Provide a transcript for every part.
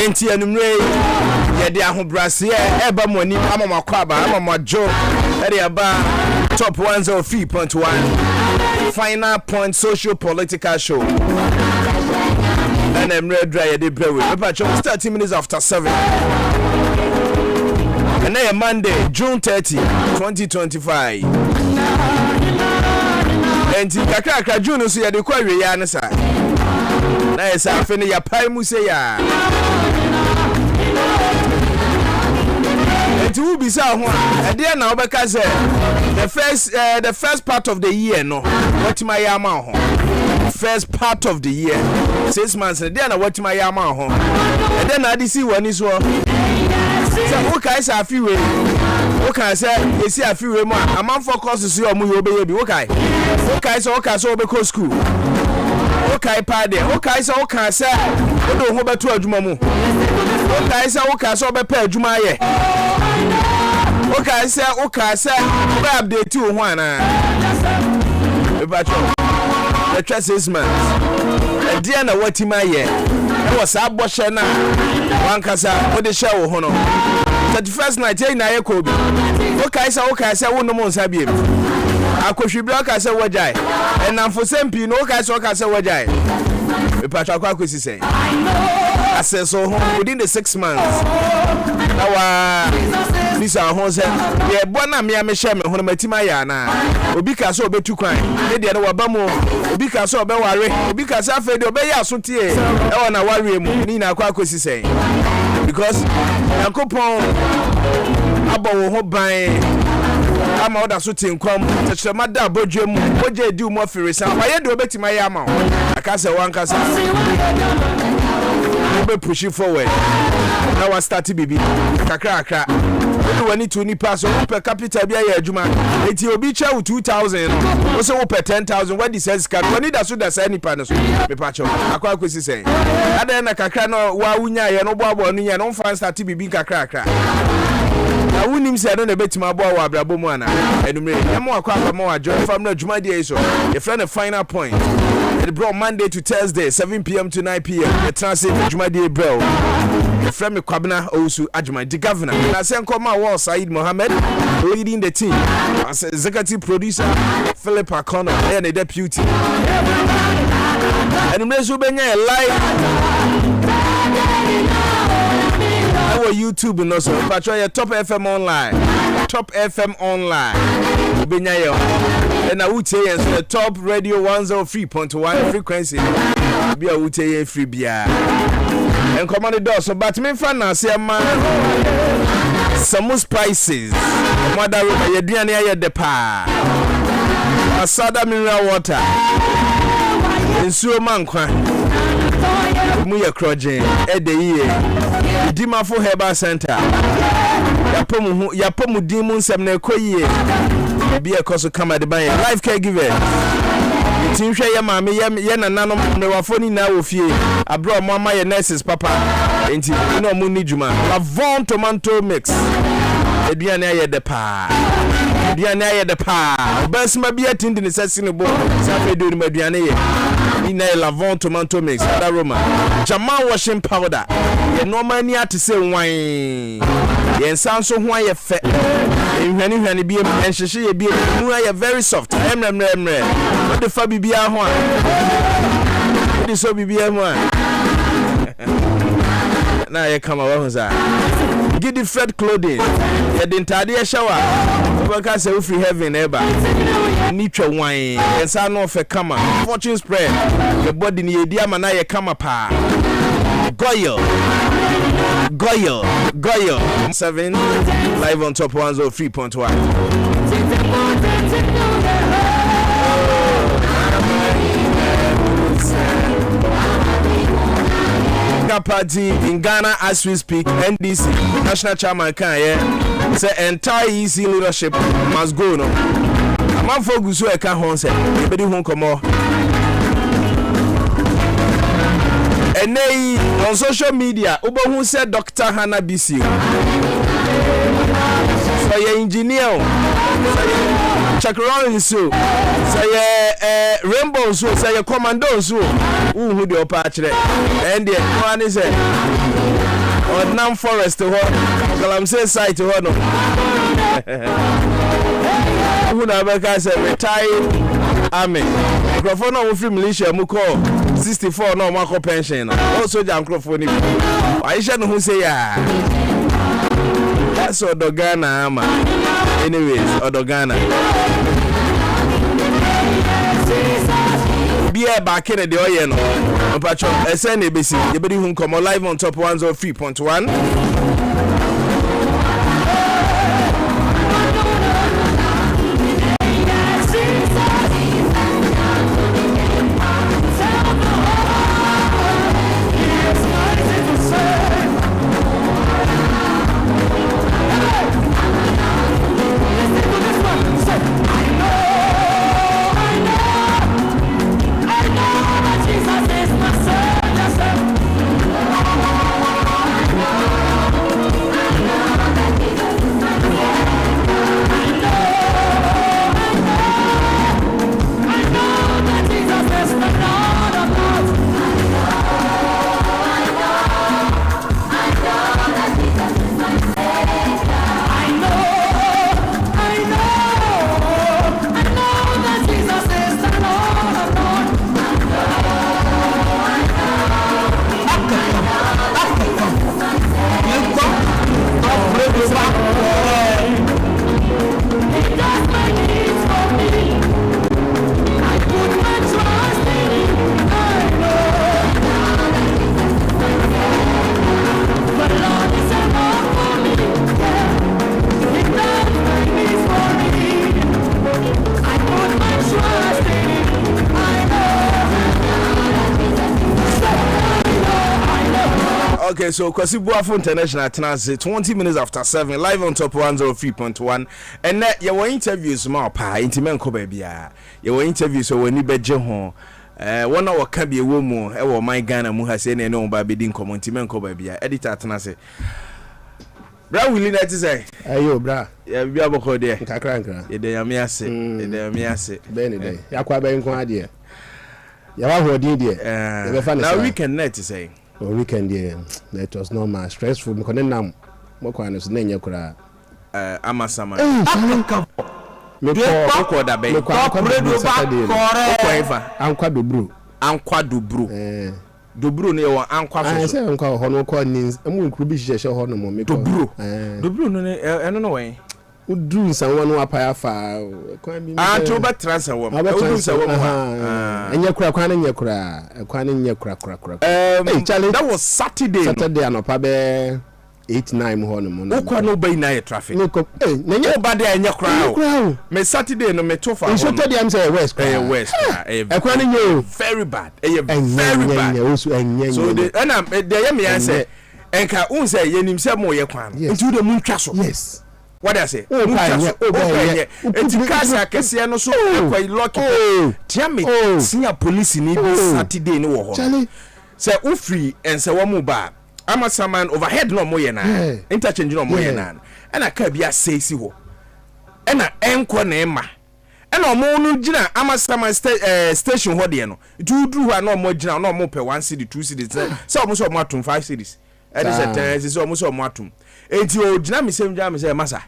enti anumre ye de ahobrase eba moni amama kwaba amama jo ere aba top 103.1 final point social political show and I'm red dry the brewe about 30 minutes after 7 and then Monday June 30 2025 and kakra June so ya de kwa we ya ne sa na esa afi ne ya pai mu se ya enti wo bisa ho a de na obeka say the first part of the year no what my yama ho first part of the year 6 months and then what my yama ho and then I see one is so okay say afi we okay say you see afi we ma am for courses so mu yo be bi okay say obeka school okay pa de okay say odo ho beto adwuma mu okay say obepa adwuma ye okay say obe update you ho ana about the trust 6 months e dia na watima ye e was aboshe na wankasa wo de hye wo ho no 31st night e na ye ko bi okay say wo no mo nsa biem akohwibra ka say wajai enamfo sempi no okay say wajai e patwa akwesi say access so within the 6 months now this our home say ye bona me hye me ho matima ya na obi ka so obetu kwan e de na waba mu obi ka so obeware obi ka so afa de obeya asotie e wona ware mu ni na akwesi say because yankopon abo wo ho ban ama oda so tinkwam techema da bodwem oje di mo firisa waye de obetima ya ama aka se wankasa we push it forward now I start bibi kakra we wani to ni pass per capita bia ya adwuma eti obi cha 2000 o se wo per 10000 what this says can wani da so da say ni pa no so me pa cho akwa kwesi say ada na kakra no wa wunya ye no boabo no ye no fan start bibi kakra na wunim se no na betima bo wa abrabo mu ana enumre emo akwa akwa wa join fam na adwuma dey so your friend the final point it brought Monday to Thursday 7 p.m. to 9 p.m. the transit adwuma dey bro your friend me Kwabena owusu Agyemang the governor na say nkoma wa Said Mohammed leading the team as executive producer Philip Akona and the deputy enumre so benya live our YouTube no so patro your Top FM online benya yo and I would say yes the Top Radio 103.1 frequency be a would say free bia and command door so but me fan na say ma some spices mother your duane aye de pa asada mineral water nsuo mankwa mu ye krojen e de ye Dimafo Herbal Center yapomu dimu nsem na ekoyie bia koso kama de ban life caregiver tinhwe ye maame ye nananom mewafo ni na wofie abro mo ama ye nurses papa enti no mu ni djuma lavon tomato mix eduane aye de pa basma bia tindi ne sasine bo safe do ni maduane ye ina lavon tomato mix aroma Agyemang washing powder ye normal ni atise wan ye nsanso ho aye fe nhwani bia enhyehe ye bia mu aye very soft emre de fa bibia ho a de so bibia ho a na ye kama wa ho za Giddy Fred clothing ye de ntade shower obaka say free heaven eba ni twa wan ensa no fe kama fortune spread the body ni edi ama na ye kama pa Goyle 7 live on Top 103.1 party in Ghana as we speak. NDC national chairman can say entire EC leadership must go no. Man for gusu e kan hon say e be di hon komo. And on social media obohu say Dr. Hannah BC. So your engineer check around so say rainbow so say commando so who the opachre and the one is Nam Forest ho Galamsey site ho no who na be say retired army microphone no free militia mu call 64 no ma pension no soldier microphone ni Aisha no hu say ya that's Odogana ama anyways Odogana Bia back in the oil no patcho SNABC you be hu come live on top 103.1 Okay, so Kwasibuafo International Transit 20 minutes after 7 live on top 103.1 and that your interviews ma pa intimen ko ba bia your interviews so wani beje ho one hour ka bi ewo mu e wo my Ghana mu ha se ne no ba be din komo intimen ko ba bia editor Transit bra willing that say ayo bra ya bia boko de nkakra ye de yame ase ye de yame ase be ni de yakwa be nko ade ya wa hodin de ye be fa ne now weekend net say weekend there that was not much stressful because nam mo kwa no so na nya kura amasama me ko da be ko ankwa dobro dobro no ye ankwa so say ankwa ho no ko ni amu nkuru bi hyehyɛ ho no mo me ko dobro no eno no wen udru nsanwa no apaya fa kwa mi to be transfer wo udru nsanwa mo anya kura kwa nya kura that was Saturday anopa be 8-9 ho no mo kwa no be na traffic no ko nanya ba de anya kura me Saturday no me to fa ho Saturday am say west kwa nya very bad very bad so the dey me answer enka un say yenim say mo ye kwan nti de mu ntwa so yes what I say enti kasa kese no so ekwa lock tia me senior police ni Saturday ni wo ho say ufri ense wo mu ba ama saman overhead no mo ye na interchange no mo ye na na ka bia seisi ho na enko na ema na omo no gina ama saman station ho de no duduru ho na omo gina na omo pe 1 city 2 city say omo so omo atum 5 cities e dey say say omo so omo atum enti o gina me say masa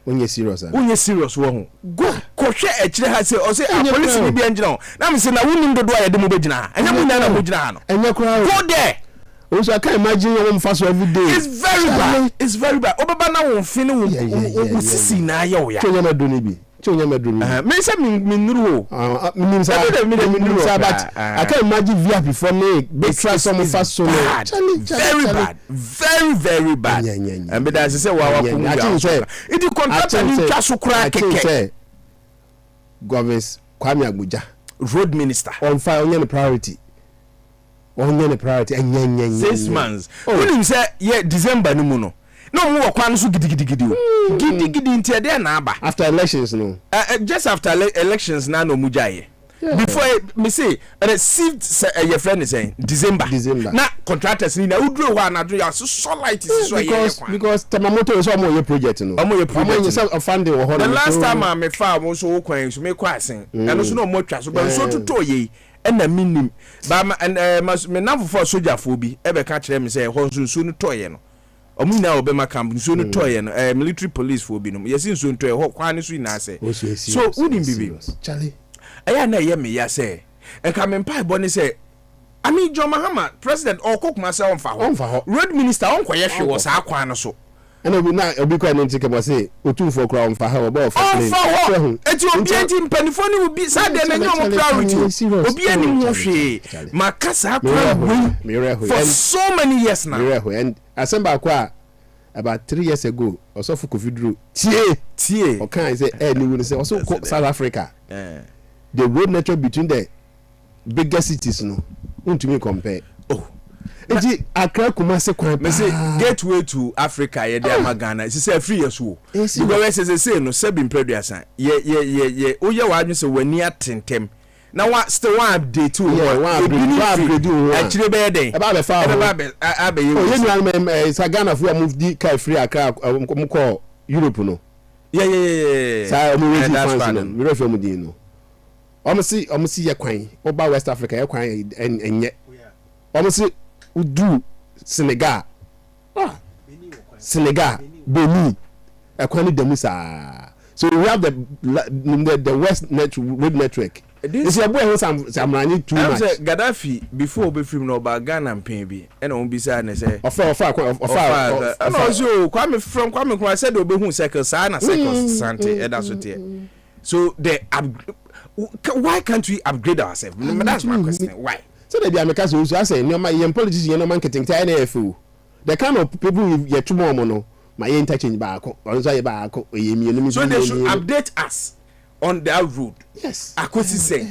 unye serious wo ho go ko hwe akire ha say o say police ni bia ngina na me say na woni dodo ayede mo begina anya mo na mo gina ha no enya kura go there also I can imagine you fast every day it's very bad obaba na won fin wo sisi na aye wo ya chonya madoni bi me say me nuru o me say but I can imagine VIP for me big try some fast so very bad and be that say wa ko it contract ni twa so kura keke governors Kwame Agbodja road minister on fire only priority 6 months when you say yeah December no mu no mo wo kwan so gidigidi ntia de na aba after elections no just after elections na no mujaye before me say received your friend is saying December na contractors ni na udro ho na do ya so light is so because Tamamoto is omo your project no omo your project of funding ho the last time I me fa mo so wo kwan so me kwa asen and so no mo twa so but so to ye ɛna minim ba me namfo for soldier fo bi ebe ka kire me say ho nsunsu no toye no omu na obema camp nsunsu no toye no military police fo bi no yesi nsunsu no toye ho kwa ne so ina say so unim bibi Charlie aya na ye me ya say enka me mpa bo ne say ami John Mahama president okokuma say on fa ho road minister on koye hwe wo sa akwan no so and obi kwa ne ntike mo say otumfo kra on fa ha obo of plane eti obi enti mpanifo ni obi sa de na nyom priority obi ani mo hwe makasa akwa for so many years now and asemba kwa about 3 years ago also for covid tie okay say ni we say also South Africa the road network between the bigger cities no untumi compare Eji Accra Kumasi kwan me say gateway to Africa ye dey Magana she say free yeso because we say no se bin producer ye oye wa adwun say wani atentem na wa still one update to one upgrade actually be den e ba be fa abe ye o ye nua sa Ghana fu move di kai free Accra mo call Europe no sa mo ready fans no we refer mo di no o mo si ye kwan o ba West Africa ye kwan enye o mo si udu Senegal Benin ekwani demusa so we have the West road network this your boy some running too much Gaddafi before be film no ba Ghana pen bi e na won bi say na say ofa no so kwame kwa said obe hu circle sa na circle sante e da so te so why can't we upgrade ourselves? That's my question. Why? So they be America so I say no my politicians you no man ketin tie na efu the kind of people you too more no my interchange back on say back so they should update us on that road. Yes, akosi say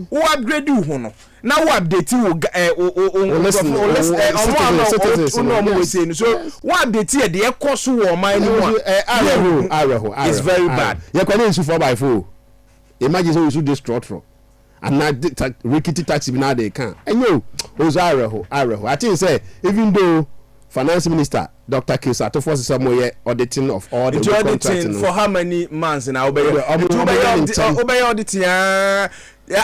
who upgrade you ho no now who update you so who update here the cost wo man no it's very bad you can use 4x4 imagine so you should destroy through and now rickety taxi now they can and you Areho I think say even though finance minister Dr. Kilsato forces somewhere auditing of all the auditing for how many months now obey auditing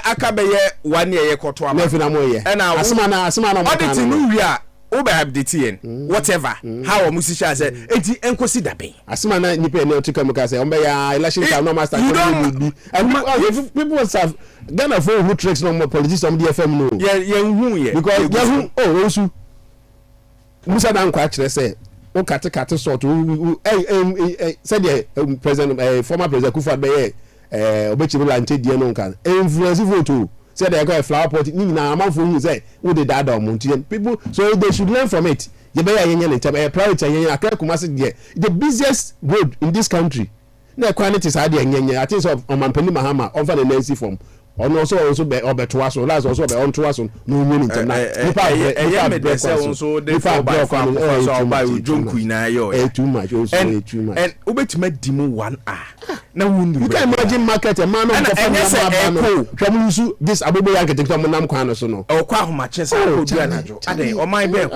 akabeye 1 year koto ama and asma auditing no we are obey updating whatever how musician say enti enkosi dabe asma na nipa na otika muka say ombe ya election time no master and people have Ghana for who tricks no more politics on the FM no ye because ye owusu Musa dan kwa kire say o kate sort said president former president Kufuor be obechiru lante die no kan influence vote said they got a flower pot ni na amanfo hu say wo dey dad on people so they should learn from it ye be ya yenye le priority yenye Accra Kumasi the busiest road in this country na quality say dey yenye I think so on Mampani Mahama on for the Nancy form on also be obeto so last also be on to us no meaning to na nipa so dey for by farm so by jonku na yo too much also too much and obetima dimu 1 hour na wundu you can imagine market a man of from this abobo architect am nam kwan no so no o kwa homa chese ko bia najo ade o man be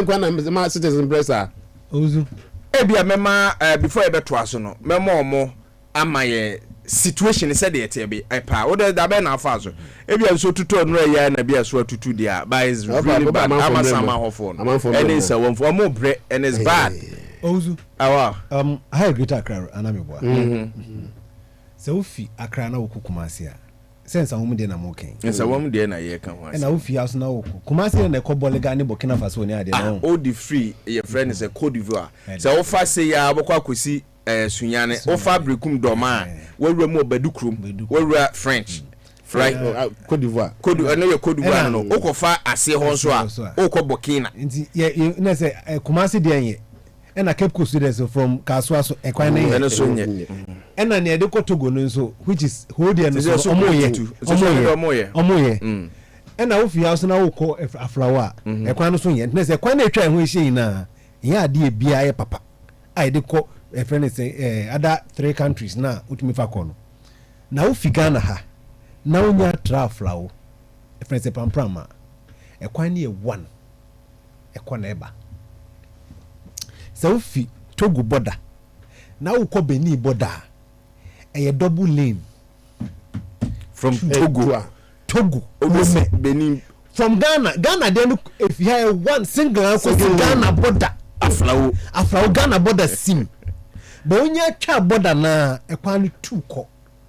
kwa na ma citizen pressa ozu e bia mema before e beto aso no mema omo amaye situation said it be pa o da be na afa so e bia so tutu no ya na bia so tutu dia by is really bad amasama hofo and is one for more bre and is bad ozu awa how great Accra anameboa so fi Accra na okukumasi a sense ahom de na mo ken sense ahom de na ye kan ho na ofi aso na okukumasi na ekobolega ne Burkina Faso ne ade na o the free your friend is a Cote d'Ivoire so ofa say ya bokwa akosi sunyane ofa brekum doma wewura mu obadukrum wewura French right Cote d'Ivoire Cote d'Ivoire no okofa ase ho so a okọ Burkina nti na say Kumasi de enye na Cape Coast students from Kaswaso ekwan na ene so nye na ne de ko Togo no so which is hold there no so omoye na ofi house na okọ aflawa ekwan no so nye na say ekwan na etwa ho ehye na ya ade bia ye papa ai de ko a friend say other 3 countries na utumi fa kono na ofi Ghana ha na onya traflawo a friend say pamprama ekwan na 1 ekwan na eba so ofi Togo border na ukọ Benin border double lane from Togo Togo, Benin. From Ghana, then if you have one single answer, Ghana border, Afro Ghana border sim. But when you have border na, a quantity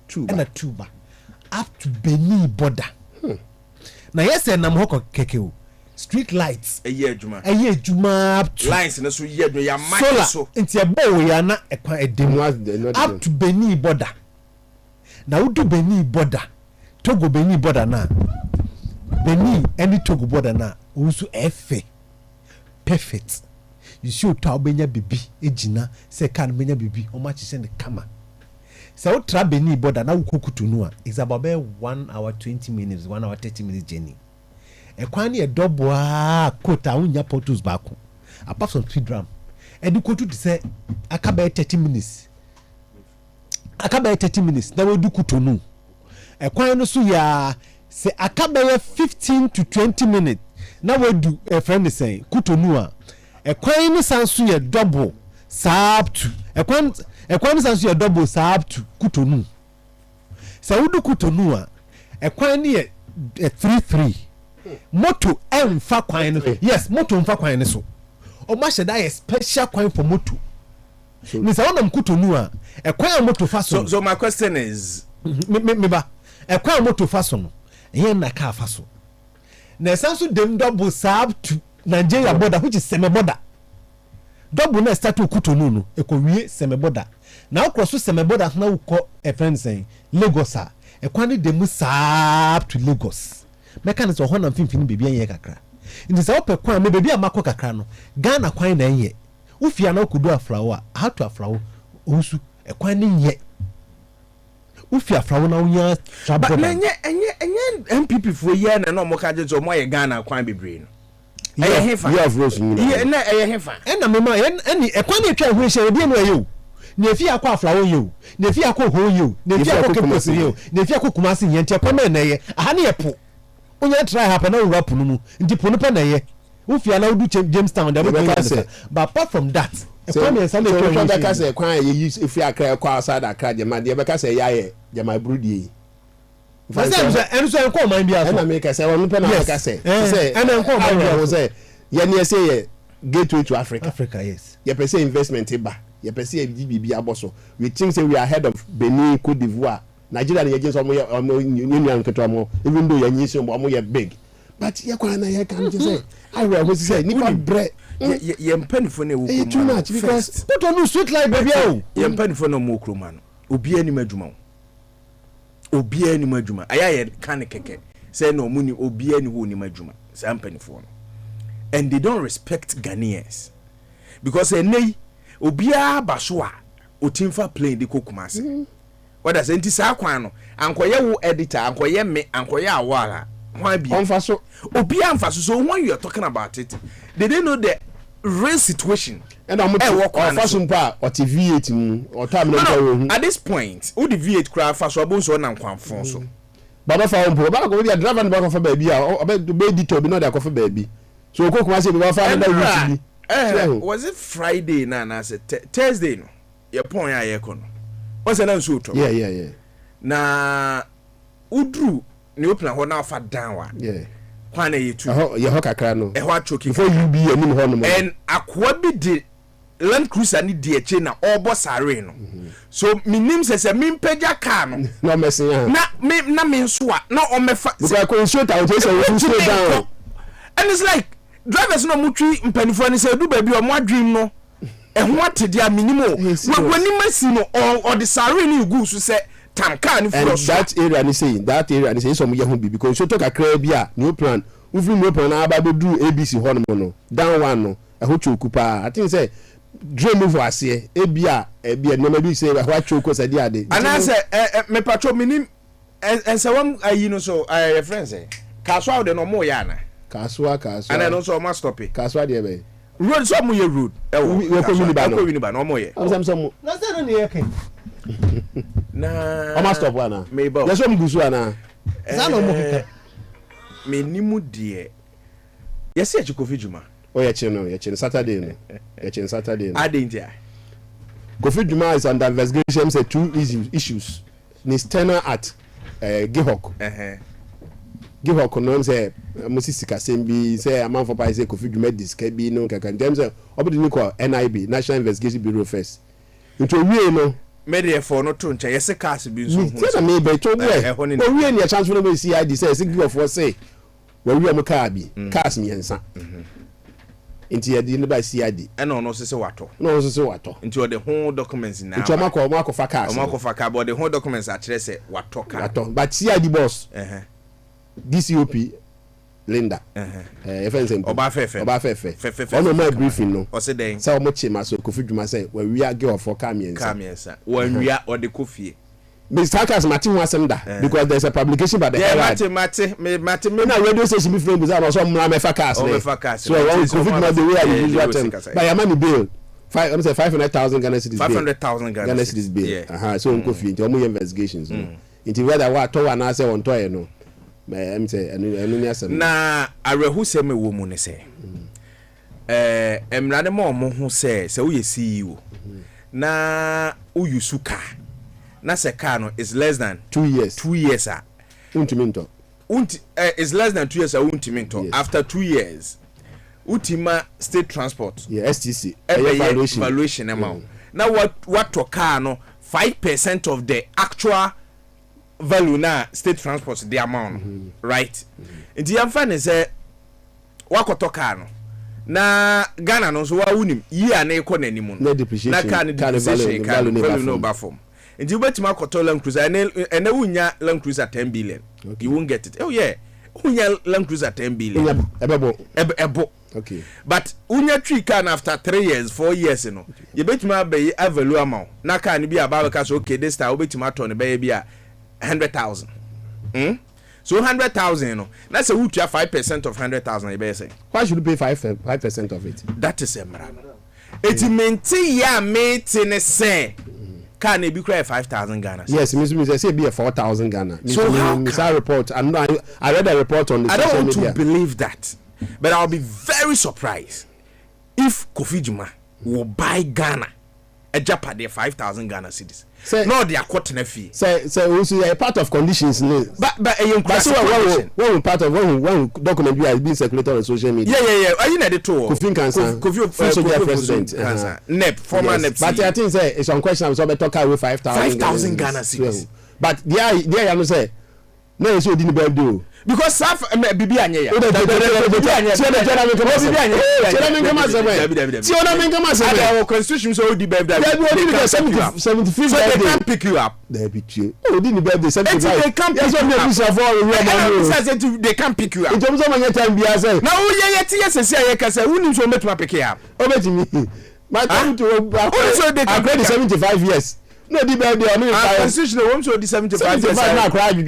two and a tuba up to Benin border. Now yes, and I'm hoko kekeu. Street lights. A year juma up to lines in the so year do ya so into a bow ya na a demo up to Benin border. Now do Benin border. Togo Benin border na. Benin any Togo border na. Also F perfect. You should tell Benya bibi ejina say can Benya bibi how much is in the kama. So tra Benin border na ukuku to Noah is about 1 hour 20 minutes, 1 hour 30 minutes journey. A kwani a double quota unya portus back. Apart from 3 drum. And you go to say akabe 30 minutes. Akabe 30 minutes. Now we do kutonu. A kwani so ya say akabe 15 to 20 minutes. Now we do a friend is saying kutonu. A kwani sansu ya double sab to a kwani sansu ya double sab to kutonu. So we do kutonu a kwani a 3-3. Moto emfa kwan no yes moto emfa kwan ne so o ma sheda a special kwan for moto ni say wonam kutonu a e kwan moto fa so my question is me ba e kwan moto fa so no yen na ka fa so na sanso dem double sab to Nigeria border which is semi border double na start kutonu no e ko wie semi border na o cross semi border na wo e friend say Lagos a e kwan dem sab to Lagos mechanics or na mfimfini bebi anye kakra ndi sa ope kwan me bebi amako kakra no Ghana kwan na nye ufia na okudu afrawo how to afrawo owusu e kwan ni nye ufia afrawo na unya but enye MPP fo ye na mo ka je mo ye Ghana kwan bebre no eye hefa you have rose ye na eye hefa na mema eni e kwan ni twa ho hye obi no ayo na efi akwa afrawo yo na efi akwa ho yo na efi akwa keposi yo na efi akwa kumasi nye ntia kwa na ye aha na ye po onya try happen na rap no mu nti pono pa na ye ufia na udu Jamestown da but apart from that e kwa me say e kwa ka say kwan ye use efi akra kwa outside akra de ma de be ka say ya ye de ma brudi enso enko man bia so na me ka say wonu pe na ka say enko man bia say ye ne say ye gateway to Africa yes ye per say investment ba ye per say bibi aboso we think say we are ahead of Benin, Cote d'Ivoire, Nigeria na ye some union keto mo even though ye nyisi mo ye big but ye kwa na ye kan say I will say ni pa bre ye mpanifo na ewu too much because put on sweet like baby o ye mpanifo na mo kroma no obi ani madwuma obi ani madwuma aya ye kan keke say no muni obi ani wo ni madwuma say mpanifo no and they don't respect Ghanaians because enei obi abaso a otimfa plane de kokumase what does enti sa kwan no ankoye wo editor ankoye me ankoye awara why be onfaso obi amfaso so when you are talking about it they didn't know the real situation and I'm onfaso mpa o TV8 mu o time no at this point who the V8 cry faso abonso na nkwanfon so baba fa mpo baba go be driver no ba fa baabi a be editor bi no da ko fa baabi so kokumase bi ba fa na route bi was it Friday na say Thursday no ye pon ya ye kono o se na nso to yeah na udru ni opna ho na fa down wa kwana ye tu ye ho kakra no e ho achoki before you be anim ho no and akwa bi de Land Cruiser ni die eche na obo sare no so minim se mimpagya car no no mesin na me nso a na o mefa because ko show ta o say we slow down and it's like drivers no mutwi mpanifo ni say du ba bi o mo adwim no e ho atede a minimo wani masi no or the sare ni ugu so say tanka ni fro so that area ni say some ye ho bi because so to kakra bi a new plan new plan na aba do ABC ho no down one no e ho choku pa I think say dream of ase ebia no maybe say ho choku say dia de and I say me patro minim and say one ayi no so friends say kaso out de no mo ya na kaso and I no so must stop it kaso de be road so mo ye road we ko mini ba no mo ye some na say no ne yake na o must stop wana me ba yes o mgusu ana za no mo kika me nimu de yes e Kofi Juma oh ye che Saturday no adentia Kofi Juma is under investigation say two issues his tenure at Gihok give her condoms say Moses Kasembi say a man for Pai say Kofi Dwuma diskebi no kaka dem say obedi ni call NIB National Investigation Bureau first into we no media for no to nche yes cars bi so hu say na me be to we ni a chance for no CID say give for say we am car bi cars mi ensa nti ye di ne ba CID and no se wato no se wato nti o the whole documents na nti o mako fa cars o mako fa car but the whole documents a kire say wato car but CID boss DCOP Linda FNSM Oba Fefe ono my briefing no o se den say o mo chema so Kofi Dwuma say we wi girl for car miensa wan wi o de Kofi Mr. Kakas Martin wasn't that because there's a publication by the Herald. Mate. Na radio station be friend was also Mlamefa Kas. So I want Kofi Dwuma the way I usually tell. By your money bill. 500,000 Ghana cedis. 500,000 Ghana cedis bill. So Kofi into omo investigations. Into whether what to na say on to no. Me say enu asem. Na arehu se me wo mu ne say. Emrade mo ho say wo ye CEO. Na owusu car. Na se car no is less than 2 years. 2 years ah. Untiminto. Is less than 2 years ah untiminto. Yes. After 2 years, Utima state transport. Yeah, STC. Valuation amount. Now what to car no 5% of the actual value na state transport the amount, right? Inti yamfa say wakoto car no. Na Ghana no so wa unim year na ekọ nanimu no. Na car no depreciation value no ba form. And you bet my Land Cruiser and wunya Land Cruiser 10 billion. Okay. You won't get it. Oh yeah. Unya Land Cruiser 10 billion. Ebo. Okay. But unya tree can after 3 years, 4 years, you know. You bet my bay a value amount. Na can be a barbecues okay, this time bet my ton baby 100,000. So 100,000, you know. That's a would 5% of 100,000, you better say. Why should you pay 5% of it? That is a matter. It's maintain ya mate in a say. Can it be cry 5,000 Ghana? Yes, Mr. say be a 4,000 Ghana. So how report? I read a report on the social media. I don't want to believe that, but I'll be very surprised if Kofi Dwuma will buy Ghana a Japan 5,000 Ghana cedis. No, they are caught in a fee. Say, also a part of conditions. But one part of one document we have been circulated on social media. Yeah. Are you not the tour? Kofi president. NEP, former NEP. But I think it's on question. I was about to talk about 5,000 Ghana cedis. But there, you say. No, so didn't do because Saf Bibi Anya. Constitution so the birthday. So they can't pick you up. They pick you. Oh, didn't birthday 75. They can't pick you up. They can't pick you up. In terms of my time, be as now, yes, I say, who needs to make my pick up? Over to me. My time to I played 75 years. No, the baby, I mean, constitutional room so the 75 years. I cried, you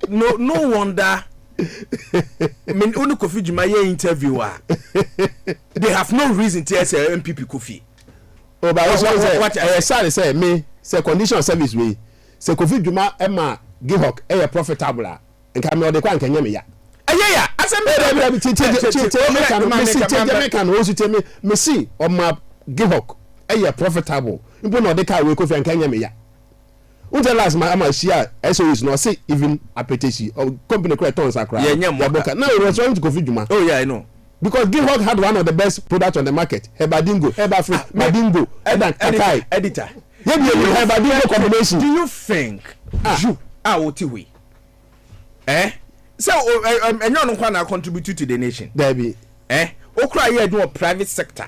know, no wonder. I mean, only Kofi Dwuma interviewer. They have no reason to say MPP Kofi. Oh, but what I say, me, say condition of service way. Say Kofi Dwuma, Emma, Gihok, profitable. And come on, the Kwan can ya. Yeah. I said, me see on my Gihok, profitable. You put on the car, we could and Kenya. Until last my share, SO is not say even appetition or company creditors are crying. No, it was trying to Kofi Dwuma. Oh, yeah, I know. Because Gihok had one of the best products on the market. Hebadingo, Hebafree, Madingo, editor. Hebadingo combination. Do you think you are OTW? So, and you know, contribute to the nation. Debbie, Okra here do a private sector.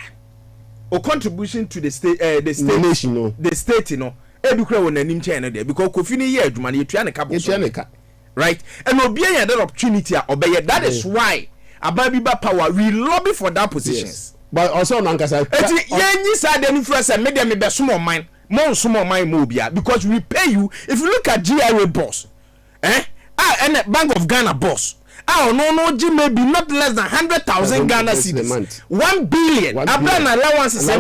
Or contribution to the state, the nation, no. The state, you know. Every one and China there because Kofi ni here, money you try and couple. Right? And no be another opportunity obey. That is why Ababiba Power we lobby for that position. Yes. But also, Nankasa, you said the influence and made them be small mind, more small mind mobile because we pay you. If you look at GRA boss, and Bank of Ghana boss. No, Jim may be not less than 100,000 Ghana cedis. 1 billion. Abran allowance is ye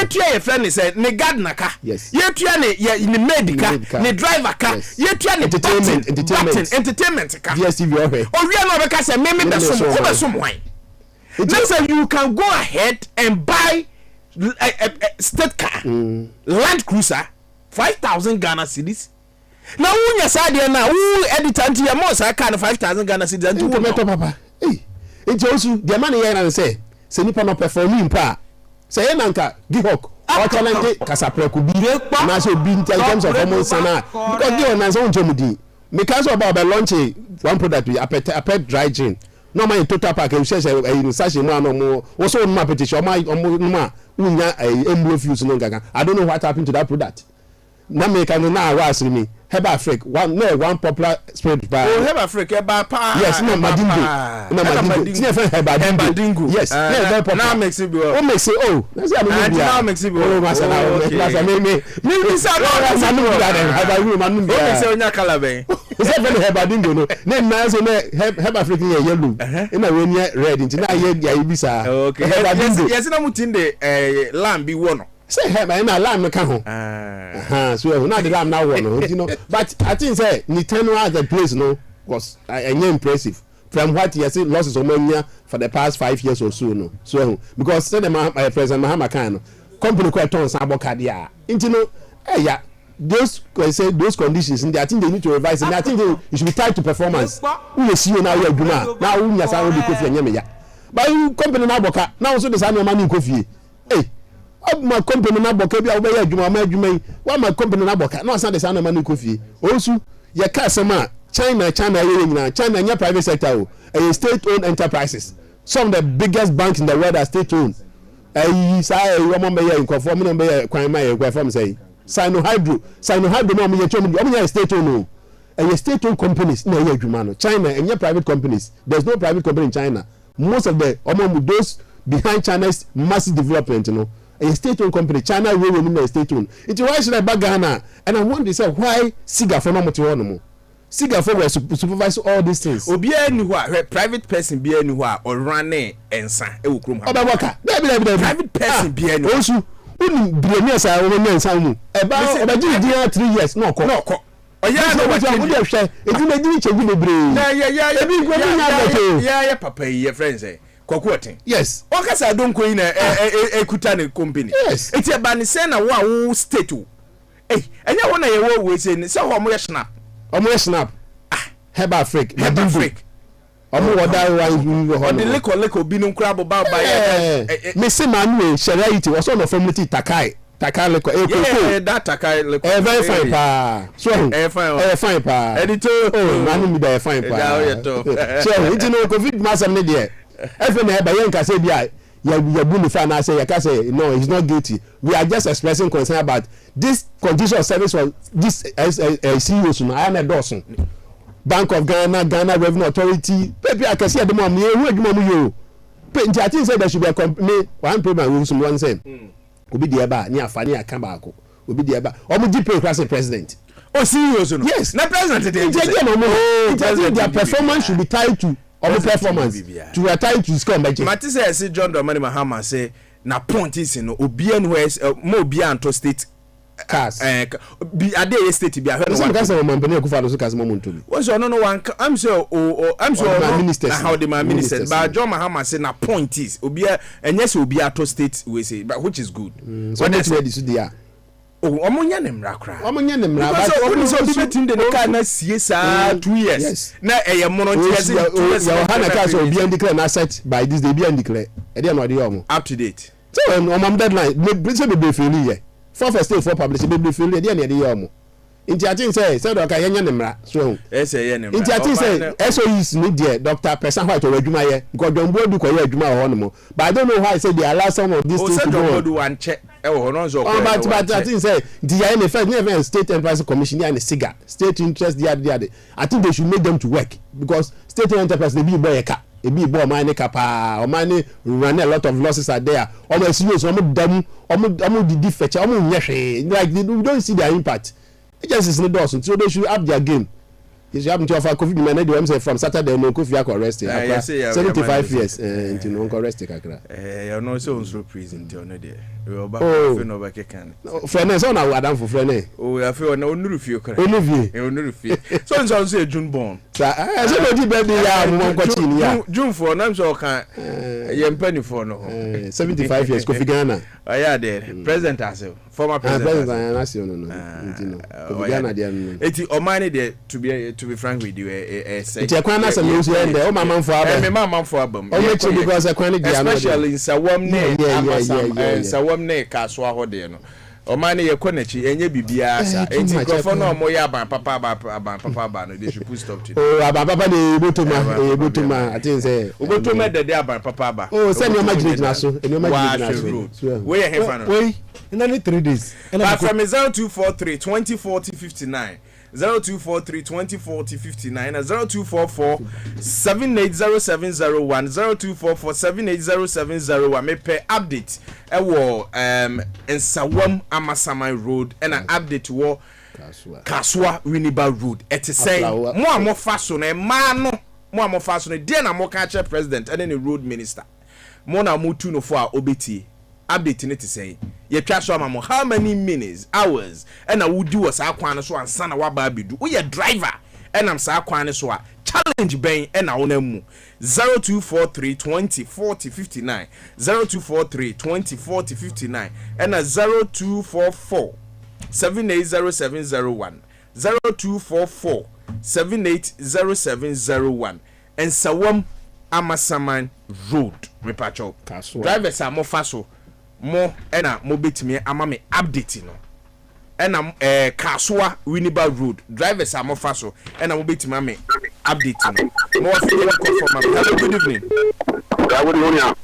tua your friend is ne gardener car. Yes. Ye tua ne medical, ne driver car. Ye tua ne entertainment car. DSTV okay. Oh, we are not because say me be some wine. Now say you can go ahead and buy a state car, Land Cruiser 5,000 Ghana cedis. Now who ya say there na who editor nti ya mo say kan 5,000 Ghana cedis nti who meto papa it's also the money here and say nipa no performing pa say na nka gihok or challenge kasapreku bi na so bi in terms of almost sana because give na so ntomudi because about launch one product we apet dry gin no my total pack we say in sachet no no wo so no petition ma unya emblue fuse no gaga I don't know what happened to that product na me kan na was me Heba Africa one popular spirit by Heba Africa ba pa yes no madingo tina friend Heba dingo yes very popular now makes it what makes it let's say now makes it masala me say no manu what makes it onya color ben is that very Heba dingo no na so na Heba Africa yellow na we near red ntina ye bisa okay yes na mutinde lamb bi wo no say hey man na lamb ka ho so na the lamb na wo no you know but I think say Nintendo as a place no was impressive from what you see losses of money for the past 5 years or so no so because say the president Mahama kan no company quite turn sabo card ya you know yeah those conditions and I think they need to revise and I think it should be tied to performance we see you now you adwuma now we nya say we kofi anyame ya but company na boka now so the say money kofi my company na boka bia wo adwuma ma adwuma wa my company na boka na san de san na kofi osu ye ka asema China ye nyina China nya private sector state owned enterprises some of the biggest banks in the world are state owned say wo mo be ye nkofo me no be ye kwan ma ye kwa from say Sino Hydro no me ye chomu o me state owned state owned companies na ye adwuma no China nya private companies there's no private company in China most of the those behind China's massive development a state-owned company, China will remain a state-owned. It's why should I back Ghana? And I want to say why Siga for no more. Siga for will supervise all these things. Obi anywhere, private person be anywhere or running and san. Obawaka. Private person be anywhere. Also, only billionaires are women and san. About 3 years. No. Oh yeah, no what you share. It's in the yeah, papa, your friends say. Kokotin. Yes. Okasa don ko ina ekuta ne company. Yes. Eti aba ne se na wo state o. Enya wo na ye wo we se ne se ho mo ye snap. Omo ye snap. Heba Africa. Omo woda wa on the leko bi no nkura boba ba ye. Me se manu shariati was on family Takai leko yeah, that Takai leko. Very fine pa. So fine pa. Editor. Manu mi da fine pa. So it no COVID masam ne there. Even by Yanka say you fan I say you say no he's not guilty. We are just expressing concern about this condition of service for this CEOs no I am Dawson. Bank of Ghana Revenue Authority maybe I can see at the moment who adwuma yo. I think say there should be a company one program we someone say obi dey ba ni afani aka baako obi dey ba omo GP class president. Oh CEOs no. Yes. Na president their performance should be tied to our performance to attach to score budget. Mati say John Dramani Mahama say na point is no obi anwes mo obi anto state cars bi ade state bi ahwe no one cars man bene kufa do so cars mo monto bi what's no one I'm sure how the minister but John Mahama say na point is obi enye say obi ato state we say but which is good so that's where this dia omonya ne mra kra omonya ne mra but obi so betim de ka na sie sa 2 years na eye mono tiese ya hana ka so obi and declare na set by this day be and declare e dey no dey omo up to date so on deadline me say be feel here for first day for publish be feel here dey omo inti atin say do ka yenya ne mra so say ye ne mra inti atin say SOEs need there Dr. Person White wadwuma ye because don bodu ko ye adwuma ho no mo but I don't know why I say they allow some of these things to go on one check but I think say the NFS state enterprise commission and SIGA state interest the I think they should make them to work because state enterprise they be boy ka e be boy money kapa o money run a lot of losses are there almost serious omo didi fecha omo nyehwe like we don't see their impact it just is no does so they should up their game. It should happen to offer COVID man dey say from Saturday no Kofi akọ arrest 75 years until no arrest kakra you know so prison until no there Oh, no back can. Friend, so now Adam for friend. Oh, I feel no review. Onuvie. So it's also a June born. So somebody baby ya mo kwachini ya. June for na so kan yem penny for no. 75 years Kofi Ghana. Oh yeah there. President as former president. President no. Kofi Ghana there no. Eti omani there to be frank with you say. Eti akwan na some news here there. O mama for abam. Me mama for abam. O mechi because akwan dey especially in Sawam ne Amasam Sawam ne Kaswa ho there no. Omani ye konechi enye bibia asa enti grofo no mo ya ban papa no they should put stop to it. Oh aban papa dey botuma I think say ubotuma de aban papa ba. Oh send your magic na so eni magic na so we here fan no we in only 3 days but from 0243 2040 59 0243 2040 59 and 0244 780701 0244 780701 me per update ewo Nsawam Amasaman Road and an update wo Kaswa Winneba Road et say mo amofa so na ma no mo amofa so na dey na mo ka che president and the road minister mo na mo tu no for a obeti update ne to say ye twa so amamo how many minutes hours and I would do us akwan so ansa na wa ba bedu we driver and am sa akwan so a challenge ben and na wona mu 0243 20 40 59 0243 20 40 59 and 0244 780701 0244 780701 and Sawam Amasaman Road repacho drivers are more faso mo ena mo betimi ama me update no ena Kaswa Winneba Road drivers are more faso ena mo betimi ama me update no mo feel confirm. Hello, good evening. Good morning.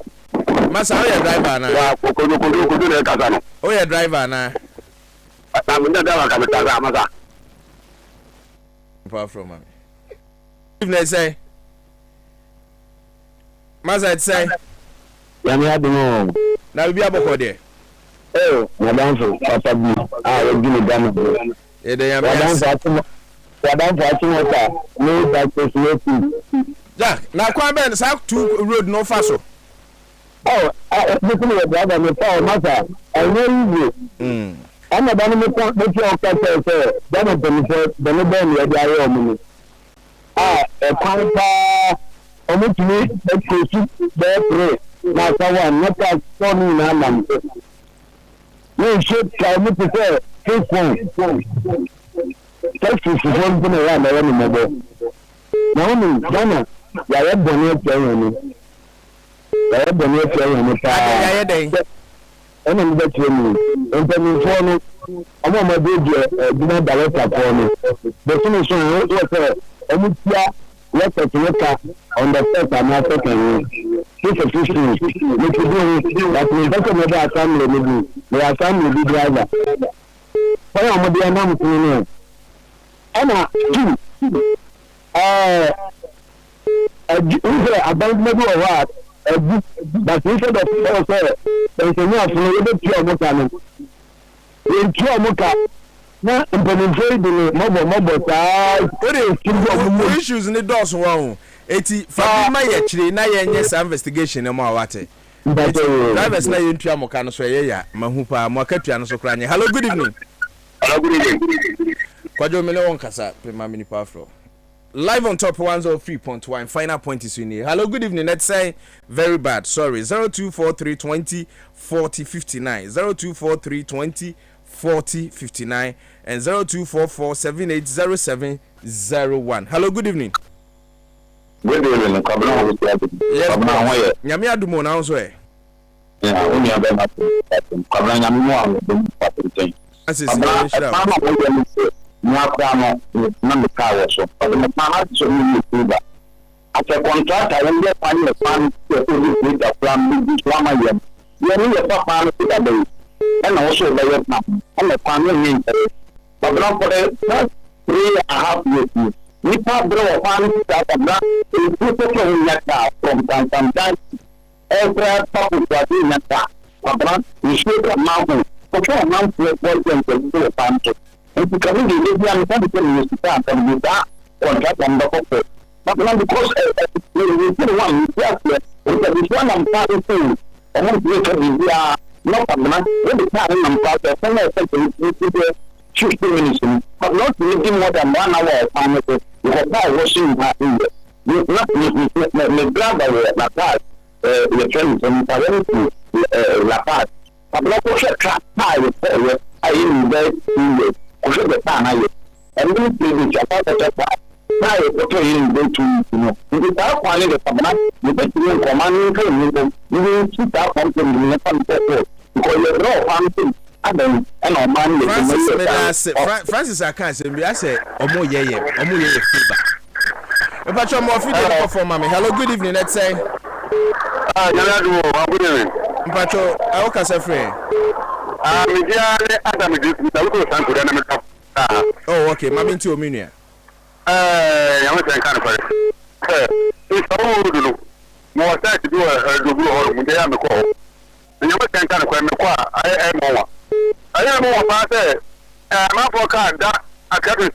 Masa how you driver na? Wa ko le kasa no. Oh you driver na. Ta mo nda wa ka me ta masa. Far from me. Evening say. Masa say. Ya me adumo. Na bi aboko there. Madam so papa bi we gini Ghana. E dey am. Madam so ati no taxes no fee. Jack, na Kwabena sa two road no faso. Looking at brother me for masa. I know you. I'm not going to make a say that of the no ya dey ayo mu. A kwanta omo tumi e kosi be pray. Na sawa not as funny na man. We should try to say this one. Text is going to be around the mobile. Now me Ghana ya ye boni e ni. Ya boni e ni pa. Ya ye dey. Ena mi be training. Enten fo no omo ma be je dina director for me. The solution is say omo tia let us look on the first and second. This is 15. We could do that. We better never assembly maybe. We assembly the driver. Why am I doing that? Anna, about maybe or what? But instead of there's a new affair. In Kiamuka, now implementing the mobile side. What is issues in the doors wrong? 80 Fatima yechire na yenye sa investigation na mo awate. Drivers na yentua mo ka no so ye ya mahu pa mo akatua no so kranye. Hello, good evening. Hello, good evening. Kwajo mele won kasa pe ma mini power flow. Live on top 103.1 final point is in here. Hello, good evening. Let's say very bad. Sorry. 0243 20 40 59 0243 20 40 59 and 0244 780701. Hello, good evening. Good evening. Yes, Nyame adumo na so e. Yeah, only about Kwabena nyame mo am patritain. Asisi Nyakwa na meka wo so. The plan so ni tuba. At a contract I will get find the plan to do the plan this one year. You need a plan to that and also the Vietnam. And the plan in but not for the 3.5 years. We can't draw a plan that a black in from time. Every topic that in that. But we should have mountain. Okay, I'm not going to do a plan. If you come in the Libyan country, you start and with that contract on the corporate. But not because we one, yes, this one I'm starting to. I want to make a no Kwabena, when the car in Nampa, the 50 minutes, but not making more than 1 hour of time. Because now washing her in the my brother, La Paz, the train from Paris to La Paz. But not to track time, I invest in the time. And we play about the part. Now, in go to, without calling the Kwabena, you bet you command you sit out something in the country because you draw something. Francis Akanse mbi ase omo yeye fever. Epacho mo fit for mama. Hello, good evening, let's say. Good evening. Epacho I work as a friend. Me dia Adam dis da ko san ko na me ka. Oh, okay, mama nti ominua. Ya mo san kan ko. It's all do. Mo sa ti do do ho mo dia me ko. Ya mo san kan ko me ko ai mo. I am more about it. My pocket that I can't say.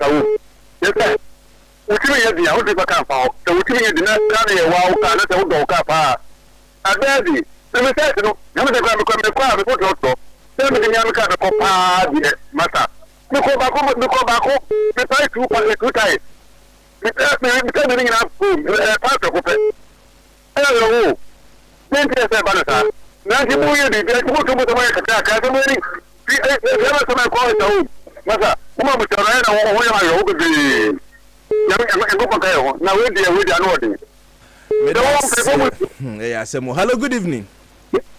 Yes, we can get the out of a camp. So we can get the next wow, can't go cap. A baby, let me say, no, never the grand become the crowd before also. Tell me the young cat of papa, master. Look back home, the price 2 times. Because in a room, part of it. Hello, then there's a banner. Now you go to the way attack. Never some call it home. Masa, uma mutaraina wa ya huko bi. Now we are Yeah, Semo. Hello, good evening.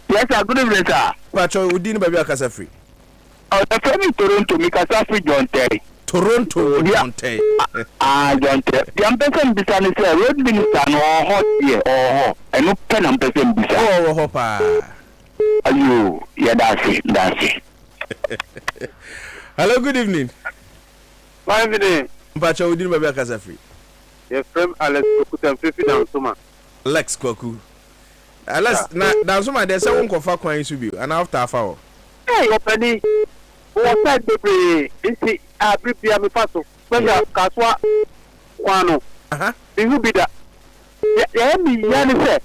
Yes, sir, good evening, sir. Pacho udini baby akasa free. Oh, the friend Toronto Mikasa free John Terry. Toronto John Terry. John Terry. The person beside the road minister no hot here or and no pen and person beside. Oh, hopa. Ayo, yeah, that's it. Hello, good evening. Good evening. Pacho udini baby akasa free. Your friend Alex Kokutem Fifi Dansuma. Lex Koku. Alex, na Dansuma there's a one kofa kwan su bi and after afa. Hey, openi. What side baby? Isi abibia me paso. Pesa kaswa kwano. Ihu bi da. Ya mi yani se.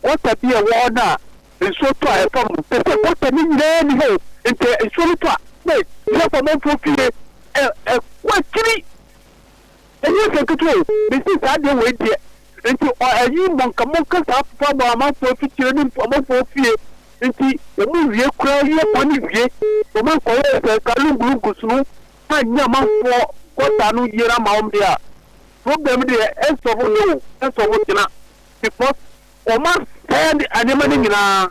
What be a warna? Nso to a from. Pesa what ni nyina ni ho. Nte nso to a. Wait, you for me profile. What kiri? Eyi keketo. Bisi sa de we die. Nti ayi monka sa fa ba ma fo fitire ni mo fo fie. Nti emu wie kura ye pani wie. O ma ko ye ka lungu sunu. Ma nya ma fo ko tanu yera ma om dia. Problem dey enso tina. Because o ma send anima ni nyina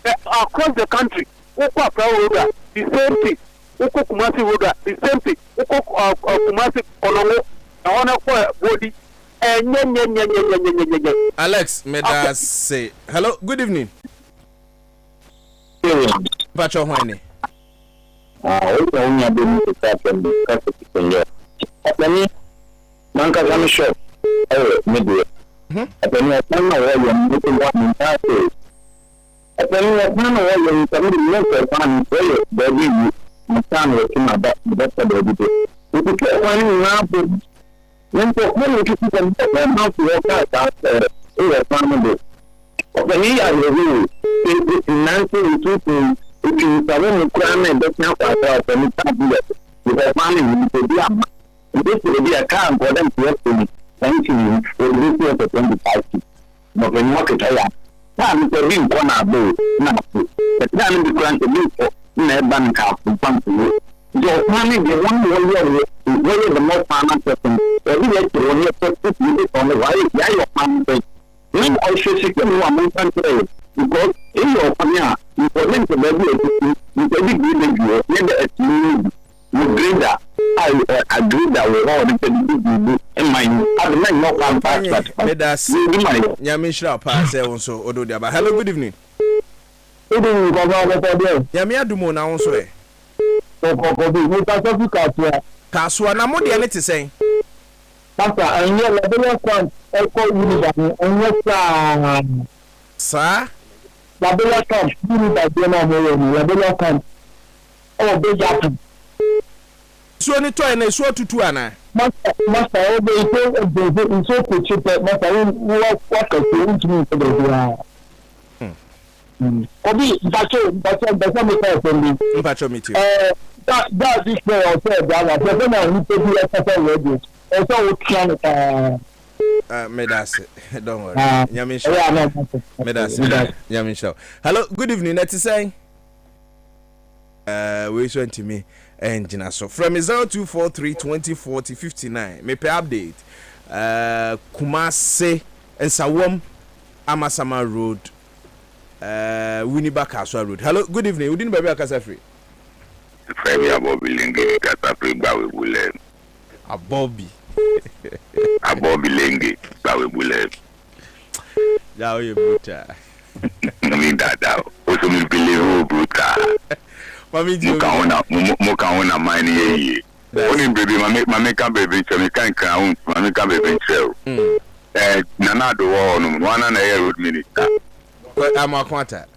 across the country. O ko afra road the same thing. O ko Kumasi road the same thing. O ko Kumasi Kolongo. Na ona ko body. Alex, may I say hello, good evening. Pacho Hwane. When the woman is in the house, you walk out a family. When you are the it's Nancy and Tutu, if you are a crime and that's not about any tablet. With a family, you be a this will be a car for them to help me. Thank you for this for 25. But when you walk it out, time is a ring corner bow. Now, the time in the grant to look for Neban Cap to pump to you. Your family, the one who is the most common person. Every day, you put on the right, your family. You also secure one country because in your family, you present the baby, you can be good you, never a team. You agree that I agree that we all the in my other no compact. Let us Yamishra pass also Odo. Hello, good evening. Good evening, Yamia Dumo now also. Kasua na modi ene te sen. Papa, anya level account echo university anya sa level account university na mo level account o be japan. So ni to ene so tutu ana. Master o be so ko chepe master wo ka so ntumi ko be ya. Obi, that's me from me. Mpacho me too. That's this way I said that. I don't know who to do a radio. Also, we can. Me that's it. Don't worry. Yamin show. Me that's it. Yamin show. Hello, good evening. Let's say. We went to me engine so from 0243 20 40 59. Me pay update. Kumase and Sawam Amasama Road. Winneba Kaswa Road. Hello, good evening. We didn't baby Akasafri. Femi Abobi Lenge Kasafri Bawe Bule. Abobi. Abobi Lenge Bawe Bule. Now you bruta. I mean that. Also me believe bruta. Mami Joe. Mukaona mine ye. Only baby, my can baby, so me can crown, my can baby trail. Nana do one and a road minister. I'm a quanta.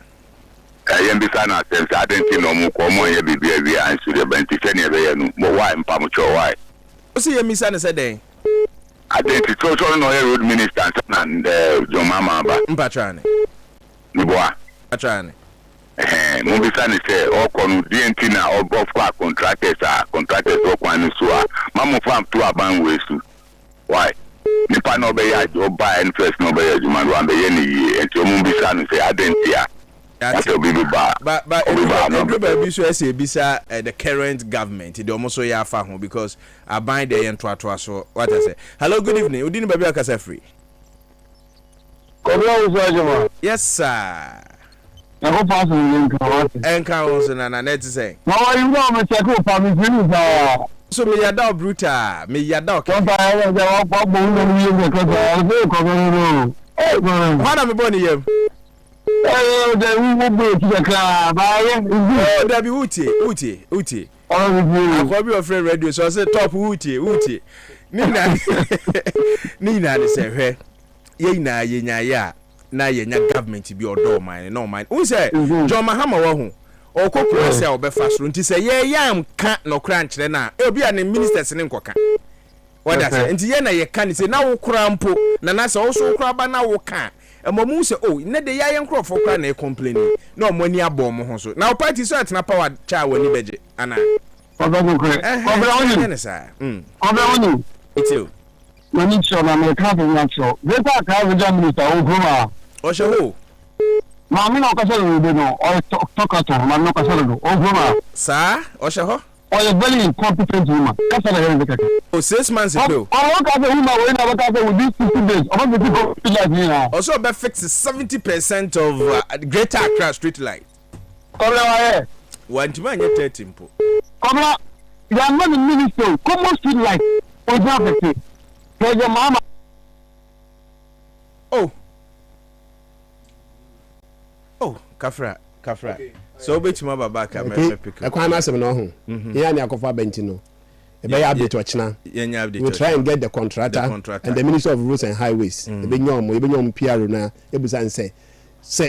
I am beside ourselves. I didn't know more common here be and should have been to more why and Pamucho why. What's your miss and said day? I didn't so no road minister and your mama. Patrani. Patrani. Mobisani say all DNT na of contractors work one so mama farm to aban wesu why nipa no be ya job buy and first no be ya juma wan be ye and to mobisani say identity that's a baby bar but everybody so say bisa the current government they almost so ya fa ho because aban dey ento so what I say. Hello, good evening. Udini baby akasa free. Yes sir. I pass and counts and an say. No, you know, me check up on me. So me yada bruta, me yada. Don't I want to What am I born here? Oh, we will go to the club. Oh, there be Uti. I call your friend radio, so I said top Uti. Nina say, hey, ya. Na yenya government bi odo man no man who say John Mahama wa hu okokoro say obefa soro nti say ye yam ka no kra nkyere na obi a ne ministers ne nkoka wada say nti ye na ye ka ni say na wo kra mpo na say wo so kra ba na wo ka emomu say oh ne de ya ye nkrofo kra na e complain na omani abo mo ho so na wo party so atena power cha wani beje ana obago kre obra ne sa obra it's mani choma me ka be nyacho beta ka be minister o Osho Mami no kasero no or talk to mami no kasero no o sir Osho or a very incompetent woman kasero here the oh 6 months ago I work as a woman when I work as a with these 50 days about the people like me now also be fix 70% of Greater Accra street light come here want man you 30 mpo come here you are not the minister come street light o traffic your mama oh kafra so betima baba ka me pick e kwa na asem no ho ya ni akofa benti no e be ya update ochina we try and get the contractor and the Minister of Roads and Highways e be nyom PR na e busan say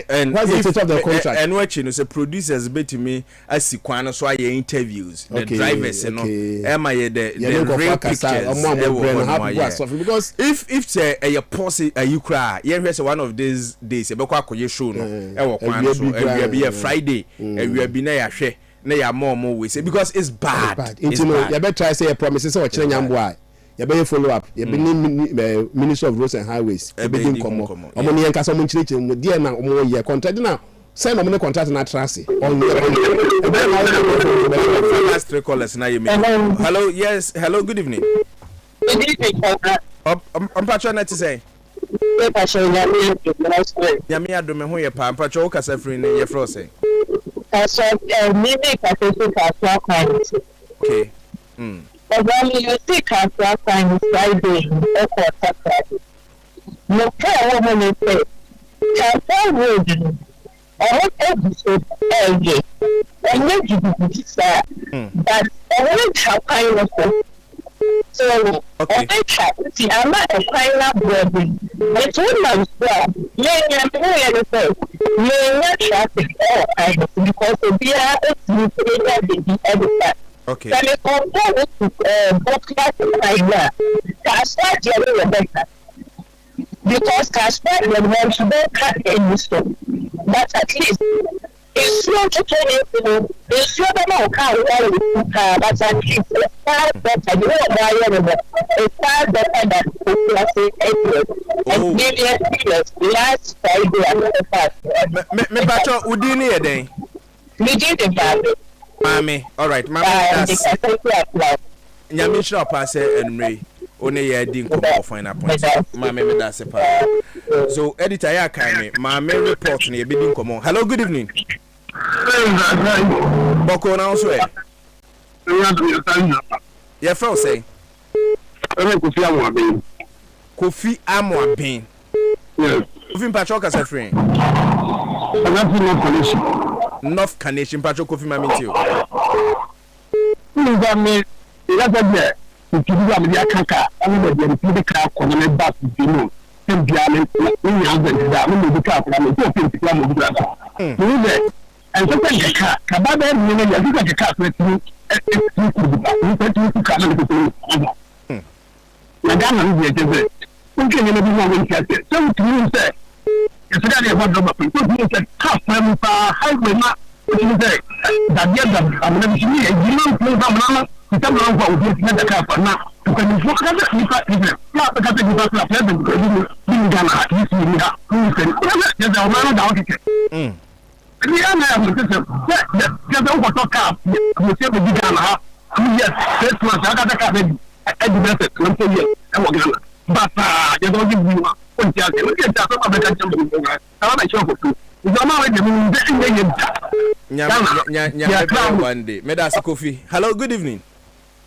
and what's the state of the contract and what you know say producers betimi asikwan so aye interviews the drivers you know am I the real pictures because if say a policy you cry you hear say one of these days e be kwa akoye show no e wo kwan so e be a Friday e we be na ya hwe na ya more we say because it's bad it's bad you better try say a promise say o kire nyambo you better follow up you be Minister of Roads and Highways you be din komo omo ne yanka so mo nchire mo die na omo ye contract na say no mo contract na trust on last three callers na you me hello yes hello good evening I'm patron na to say Yami adome ho ye pa patron o kasa free ne ye fro say so me okay when you see cancer sign Friday or Saturday, no care what you say. Cancer road or episode every and you say but always have kind of so okay see I'm not a kind of brother but when I'm well yeah traffic all kind because the beer is every time. okay Then it compares to both like that. Casper is better because Casper when she don't cut any stone, but at least don't take anything. They show them all kind of but I think it's far better. You know what it's far better than and million last Friday and fast. Me pacho udini eden. Me did it, Mami, all right, mami. Nyame shira pass enre. One ye din ko final point. Mami me da se pa. So editor ya kan me. Mami report na ye be din komo. Hello, good evening. Boko na so e. Ye feel say. Kofi Amoabin. Yes. Kofi Pacho ka se friend. North Carnation Pacho Kofi mami tio. Ya bebe tudu am dia kaka am be dia tudu ka ko na ba tudu tem bia ne ni ya be da mo be ka ko na ko pin ti am bi da ni be en so ka ba be ni ne ya du ka ko ti ku ba ni ko ti ku ka na ko na ga na ni je be ko ke ne bi mo won ka se so tu ni se ya se da ne ba do ba ko ti se ka fa mu pa highway ma ko ti se da dia da am na bi ni e ji no ko ba ma kita belum buat ujian kita dah kafir nak bukan ni bukan ada ni pak ni nak kata kita nak saya dengan ni dengan hati sini dah mungkin ya dah mana dah okey ni ana mungkin ya dah buat kaf mesti pergi dengan ya semua saya kata kafir ada betul mungkin ya awak kena basa ya dah pergi buat pun dia mungkin tak apa macam tu kalau nak cuba tu zaman ini mungkin nya one day me da Kofi. Hello, good evening.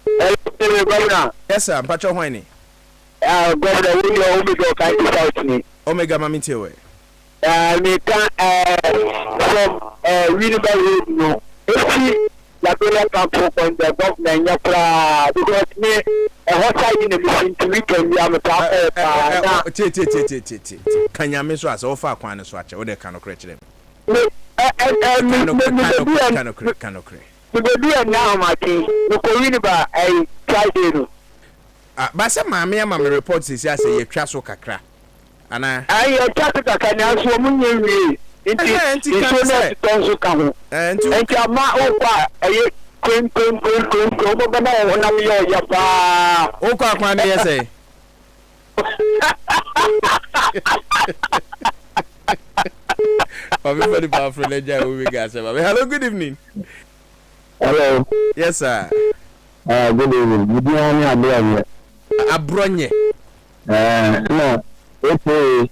Hello, Kwabena. Yes sir, Pacho Hwani. Kwabena, we know Omega can you shout me? Omega mami tewe. Me can from Winneba Road no. If la bella camp on the government nyapra because me a hot in the machine to weekend ya me ta Kanya me so as ofa kwan so ache wo de kan okre kire. Kanokre. We go do now Martin. We go Winneba I try to. Ba se maame report say say ye twa so kakra. Ana Ai ye twa so kakra na so munye wi. Inti so na tonso ka ho. Enti ama okwa aye kwen bo na wona mi yo ya pa. Okwa kwa na ye say. Everybody power from Nigeria we got some. Hello, good evening. Hello. Yes sir. Good evening. You do any abronya. Abronye. No. Okay.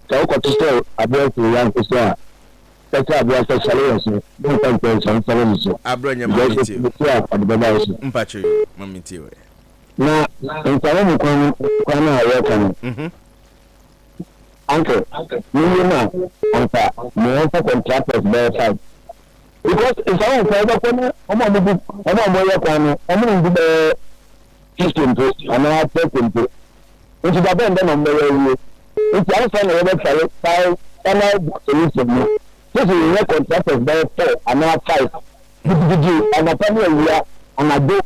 So ko to store abronya yan ko so. Tata abronya so sale no time person so. Abronye mamiti. Mpacho mamiti we. Na ntare mu kwa na ayo kan. Uncle, you know, Uncle, more contractors there. Because if I want to go, I'm going to go. I'm going to do 15 to and I have 13 to. Which is a band on the way. It's also a website 5 and I solution. This is a contractors there 4 and I have 5. And I tell you, and I do.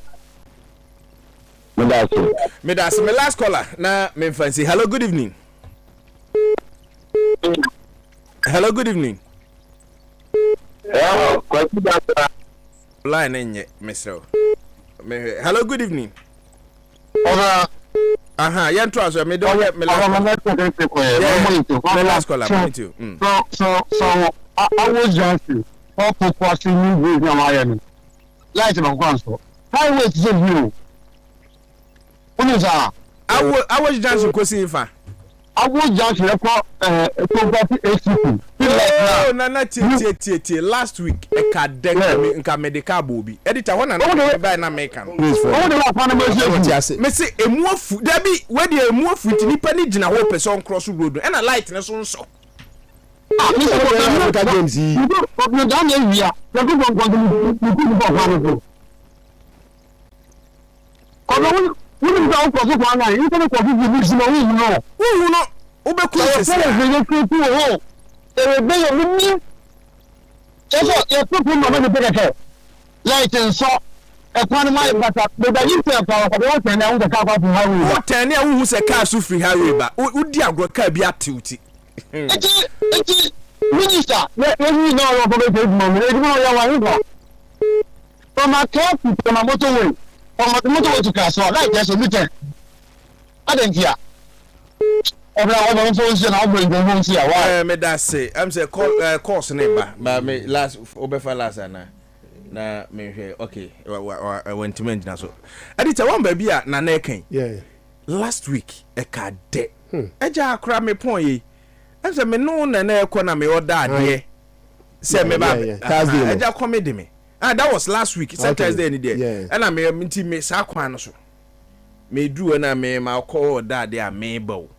Me that's my last caller. Now, me fancy. Hello, good evening. Hello, good evening. Line in Mr. Hello, good evening. Yeah, trust me. Don't get me last caller. Me too. So, I was Johnson. All for new with Miami. Light of Consul. How was the view? What is that? I was Johnson Cosifa. I will just report property ACP. Oh, Nana T. Last week, a card deck in medical booby. Editor, one and buy an American. Messi, a more food. Debbie, where the more food in Nippon in a whole person cross road and a light and so so. Mr. James, you don't done here. We don't go for the one. You can go to the museum. You know. Who know? Ubeku. There will be a minute. Just your people know when you pick a light and saw a plan of my but the intel power for the one and I the car from highway. What 10 years who's a car so free highway, but would you go car be at duty? Minister, you know what I'm from a camp to my motorway, from a motorway to Castle, like there's a return. I didn't hear. I'm say I'm say course neighbor, but me last obefa last na me okay I went to mention so. Edita one baby na na ken. Yeah. Last week e ka de. Eja akra me pon yi. Em say me no na na ekọ na me order ade. Say me ba eja comedy me. That was last week. Thursday any day. And I me sa kwan no so. Me dru na me ma call that dey amebo.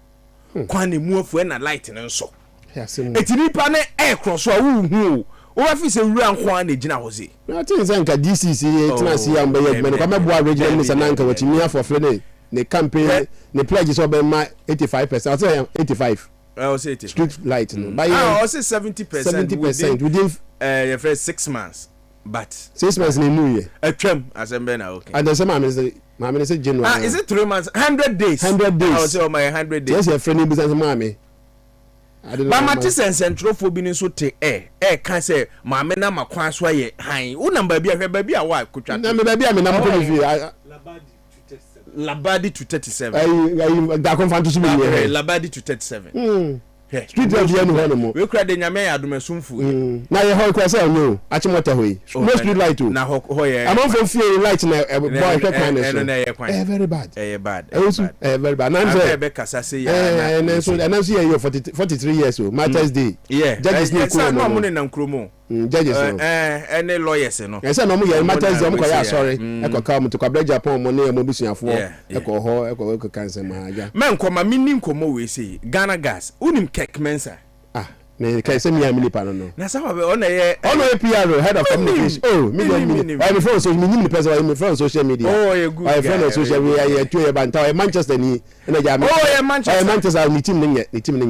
Kwan ni mu afu na light no so. Etini pa na air cross wa wu o fi se wura nko na gina ho se. I think say nka DCC tina si am be me no ka me boa regional minister na nka watimi afofre ne campaign ne pledge so be ma 85%. I say 85. I say 80. Street light no. But I say 70%. 70% within your first 6 months. But 6 months in new year. Atwam asem na okay. And then some mama say January. Is it 3 months? 100 days. 100 days. I will say on my 100 days. Yes, your friend business mama. But my tisen central for being so te can say mama na makwan so ye han. Wo number bia wa kutwa. Na me bia me na mo fi Labadi to 37. I da kon fan to so me. Labadi to 37. Street of the no mo. We kra de nyame adomesumfu. Na ye ho kwa say no. Achimota hoyi. No street light o. Na ho ye. Am for fear light na boy hwe kwan na so. Very bad. Bad. Very bad. Na say be kasa say ya. And so you 43 years old. Mother's Day. Yeah. Judges need ko mo ne nam kromo. Judges no. Any lawyers no. Yes, no mo ye Mother's Day mo ko ya sorry. E ko ka mo to Kwabena Japan mo ne mo busuafo. E ko ho e ko cancer ma ja. Men ko ma minnim ko mo we say Ghana gas. Unim kek mensa. Me kai se mi amili pa no. Na sa ba on ye PR head of communication. Oh, me friend so me nim person me friend social media. Oh, you good. My friend on social media ye tu ye banta Manchester ni na ja me. Oh, Manchester. Manchester ni team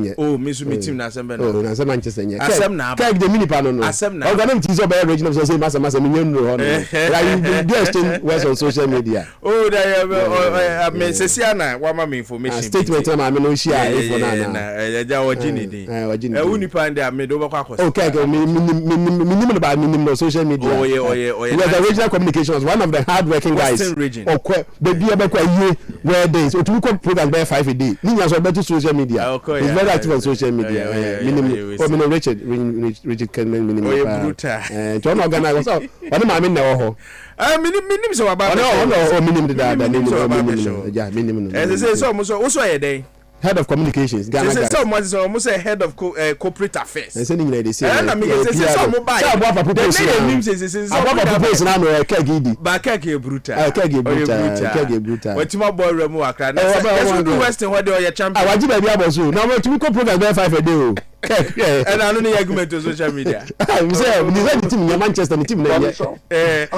ni. Oh, me so me team na asem be no. Oh, na asem Manchester ni. Asem na. Kai de mini pa no. Asem na. Organim ti so be regional so say masa me nyenu ho no. Like you exchange words on social media. Oh, da me sesia na wa ma me information. Statement na me no share info na. Ja wajini ni. Wajini pande amedo ba kwa kosi. Okay, minimum about minimum social media. Oh yeah. Because the regional communications, one of the hard-working guys. Baby about a year where days. Or to cook programs by 5 a day. Ninya so better social media. He's very active on social media. Minimum Richard minimum. Oh yeah, brutal. John organize so. One man na ho. Minimum so about. No, minimum the yeah, minimum. As I say so ye dey. Head of communications Ghana guys. So almost a head of corporate affairs. They say they say. And I mean say so mo buy. So about propose. About propose na no kegidi. Ba kege brutal. Kege brutal. Wetima boy remu akra. Na so Western where they are champion. Awaji baby aboso. Na we timi ko program by 5 a day o. And I know the argument on social media. We say the team in Manchester, the team there.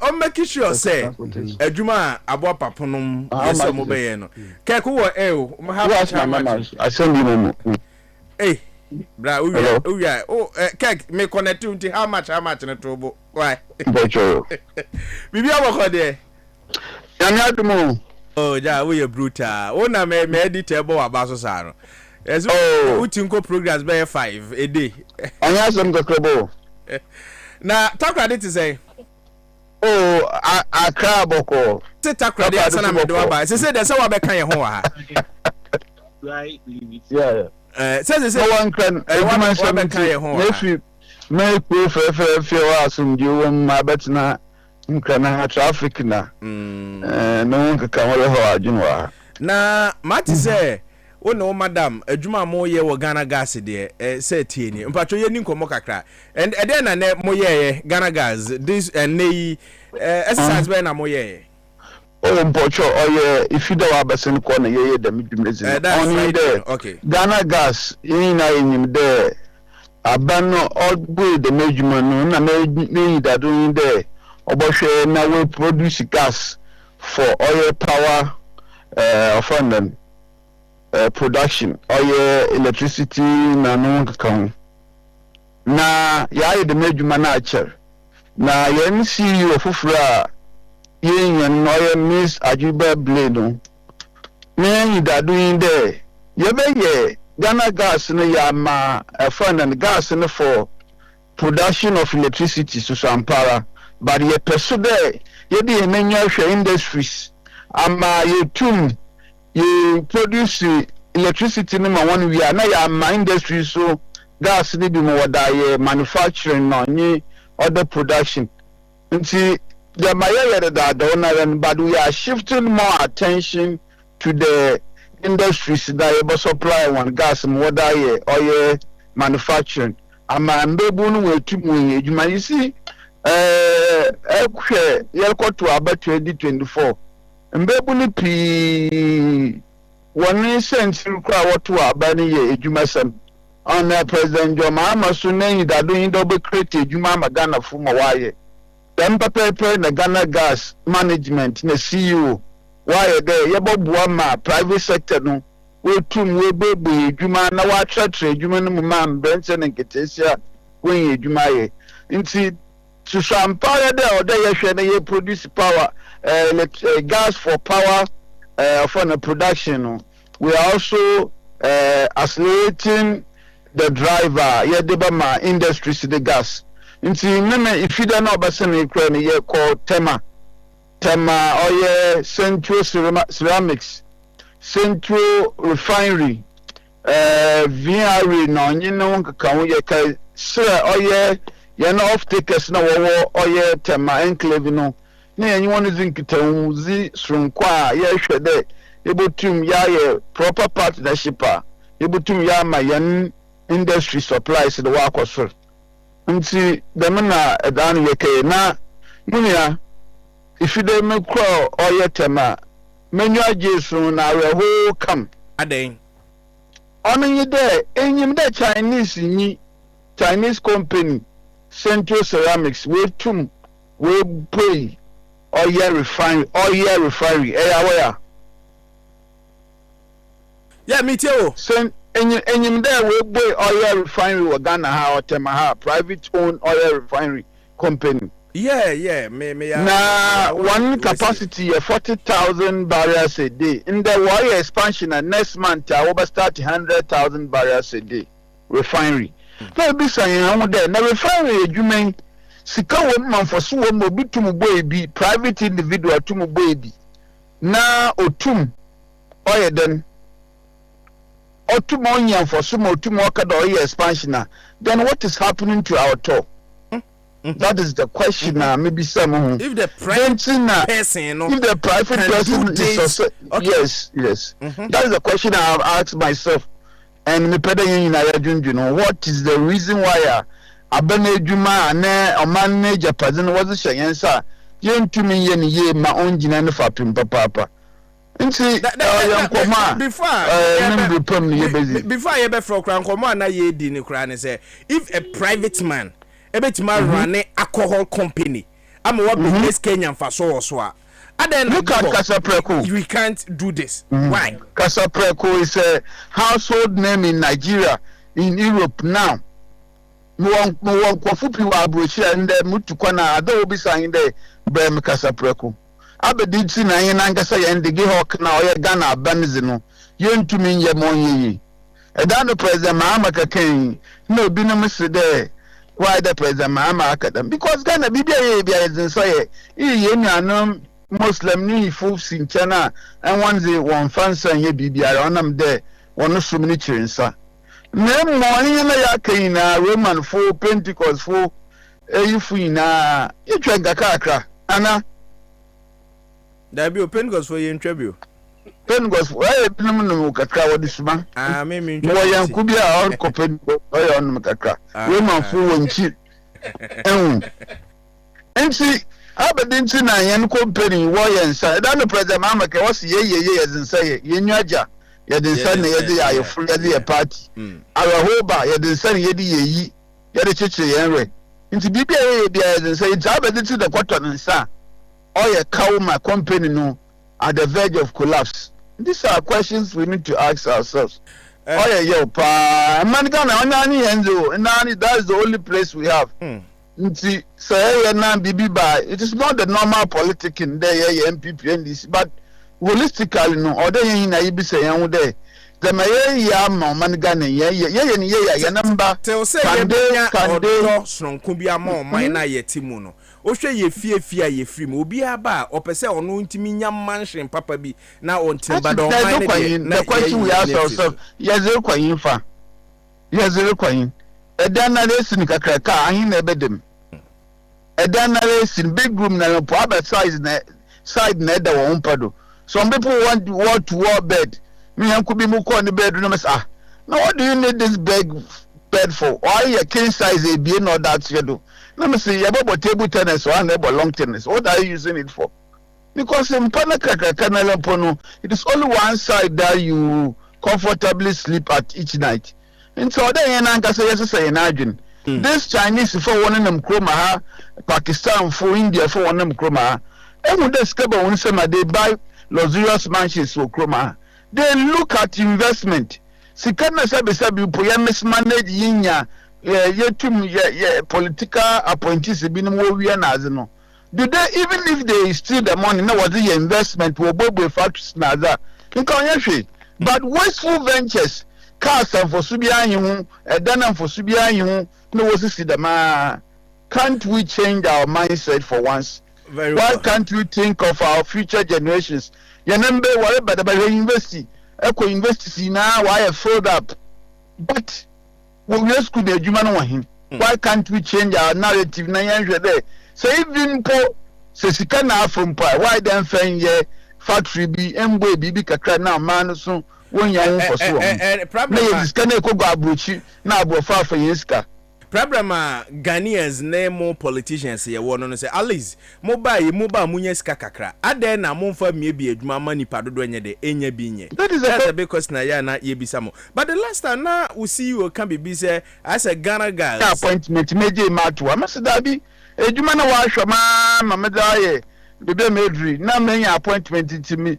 I'm making sure say Ejuma abo paponom yeso mo be ye no. Keku wo I send you no. Hey, bra, kek me connect to how much na trouble. Why? Bibi aboko there. Yanya dumo. Oh, ja, we brutal. O na me edit ebo abaso sa no. Eso utinko programs by 5 a day. Anya some kokrebo. Na takra dey say. Oh, I cry boko. Say takra dey asana me do aba. Say dey say wa be kan ye ho wa. Right. Yeah. Say one can wa be kan ye ho wa. If you make proof fe wa sum di wo ma betina nkana traffic na. No one can wo ho adwunwa. Na mati say o no madam adwuma mo ye wo Ghana gas de say tie ni mpacho ye ni nkomo kakra and then na mo ye Ghana gas this nei exercise be na mo ye oh mpacho oye if you do abasen ko na ye dem dwumezi on there okay Ghana gas yin na enyim there abano ogbo de medwuma no na me dadu yin there obohwe na we produce gas for oil power from them production oil electricity na no kan na ya de medwuma na acher na yen see ofufura yen oil miss ajuba blade no me dadu in there ye be ye Ghana gas no yama a fund and gas no for production of electricity so ampara, but ye pursue there ye di enenya industries ama ye tum ye produce electricity no ma one we are na yama industry so gas ni bi mo wada ye manufacturing no ni other production nti the mayor that but we are shifting more attention to the industries that you supply one gas and water oil manufacturing. I'm able to you see, you're to about 2024. And able to 1 cent what to about a on President Jomama Sunay that doing double created Jumama Ghana from Hawaii. Then paper na Ghana gas management na CEO why there yebo buama private sector no we tum we bebe adwuma na wa tratre adwuma no man Benson and Ketesia when adwuma ye nti to sampare there or there hwe na ye produce power gas for power for the production no. We are also accelerating the driver ye debama industries the gas. Nti neme if you don't know about Ukraine ye called Tema oye Central Ceramics, Central Refinery, VRE no nyino nkaka ye kai sir oye ye no off takers na wo oye Tema enclave no na ye wonu zinkita zi srunkwa ye hwede ebotum ya ye proper partnership a ebotum ya ma yan industry supplies the wa kwosoro nti demna edan yeke na munia ifide mekro oye Tema menyu ajesu na reho kam aden onye de enyim de Chinese company Central Ceramics we tum we pay oil refinery where yeah me too enyim there we boy oil refinery wa Ghana ha or Tema ha private owned oil refinery company. Yeah me na one capacity 40,000 barrels a day. In the oil expansion and next month I will start 100,000 barrels a day refinery. Na be saying there na refinery adwumen sika wo man for so wo mo bitum boy bi private individual tum boy bi na otum oil den Otumonya for some otumo expansion. Then what is happening to our talk? That is the question. Maybe some if the private person, if the private person is also, okay. Yes. That is the question I have asked myself. And me peda you know what is the reason why abane juma ne oman Japan was a yensa yen to me yen ye ma own jina fa pim papa. Before you be from Krankoma na ye di ni kra say if a private man ebetima run alcohol company am what business Kenyan for so then look at Kasapreko. We can't do this. Why? Kasapreko is a household name in Nigeria, in Europe now. Mo kwafu pi wa abrochia nde mutukwana ado obi saying there Brem Kasapreko. Abediti na yen angasa yen de hawk na oye Ghana banzi no yentumi nye monyi eda no president Mahama kaken no bi no mse there why the president Mahama akadam because Ghana bibia ye zinsaye ye nuanom Muslim ni fu sinchana and wanze won fansa ye bibia onam there wono sumni chirinsa na monyi na ya kan na Roman fu Pentecost fu eyifu na etwa ngakakra ana there be open goes for you in tribute. Pen goes for no kakra what this man. Me no yan kubia or copen or on kakra. Woman fu won chi. Enti abedinti na yan company wo yan sa da no president Mama ke was ye as in say ye nyaja ye den san ye de ya fu ye de party. Arahoba ye den san ye de ye de chichi ye re. Enti bibia ye bia as in say it's abedinti the quarter nsa. Or a cow my company no at the verge of collapse. These are questions we need to ask ourselves. That is the only place we have. It is not the normal politics in there, MPP and this, but holistically, no, or there you be saying there. the maye ya ma man Ghana ye number tell say ye sonko bi ama man na ye timu no ohwe ye fie ye free mo obi aba opese ono ntimi nya mansion papa bi na on timba don man the question we ask ourselves yes kwayin fa yes kwayin edan na lesin kakraka ahin na ebedem edan na lesin big room na po aba side na eda wo mpado some people want to war bed me yan could be mu call the bed no say now what do you need this bed for why your king size a be not that schedule let me say about table tennis or about long tennis what are you using it for because in panaka canal pono it is only one side that you comfortably sleep at each night and so then yanka say yes say imagine this Chinese for one of them kroma Pakistan for India for one of them kroma and when they skaba when say they buy luxurious mansions for kroma they look at investment sikana sabi po ya mismanage yinya yetum political appointees bi no wo na aze no do they even if they steal the money na was the investment wo bobo factories na aza nka onye hwe but wasteful ventures cars and for subi anyi hu dana for subi anyi hu no wo see the ma can't we change our mindset for once very why well. Can't we think of our future generations yanembe wale badaba university university now why I filled up but when we school the Agyemang no him why can't we change our narrative na yan there so even po se sika na from pa why then fan ye factory bi embo bi kakra na man so wonya won for so problem na sika na ekogo abrochi na abofa fa yeska problem Ghanaians name politicians ye wono no say at least mobile munya sika kakra ade na momfa mie bi adwuma mani padodo nya de enya bi nye that's a big question na ye bisa mo but the last time na we see you can be say as a Ghana guys appointment meje matu amesida bi adwuma na wa hwama mameda ye bebe medri na menya appointment ti me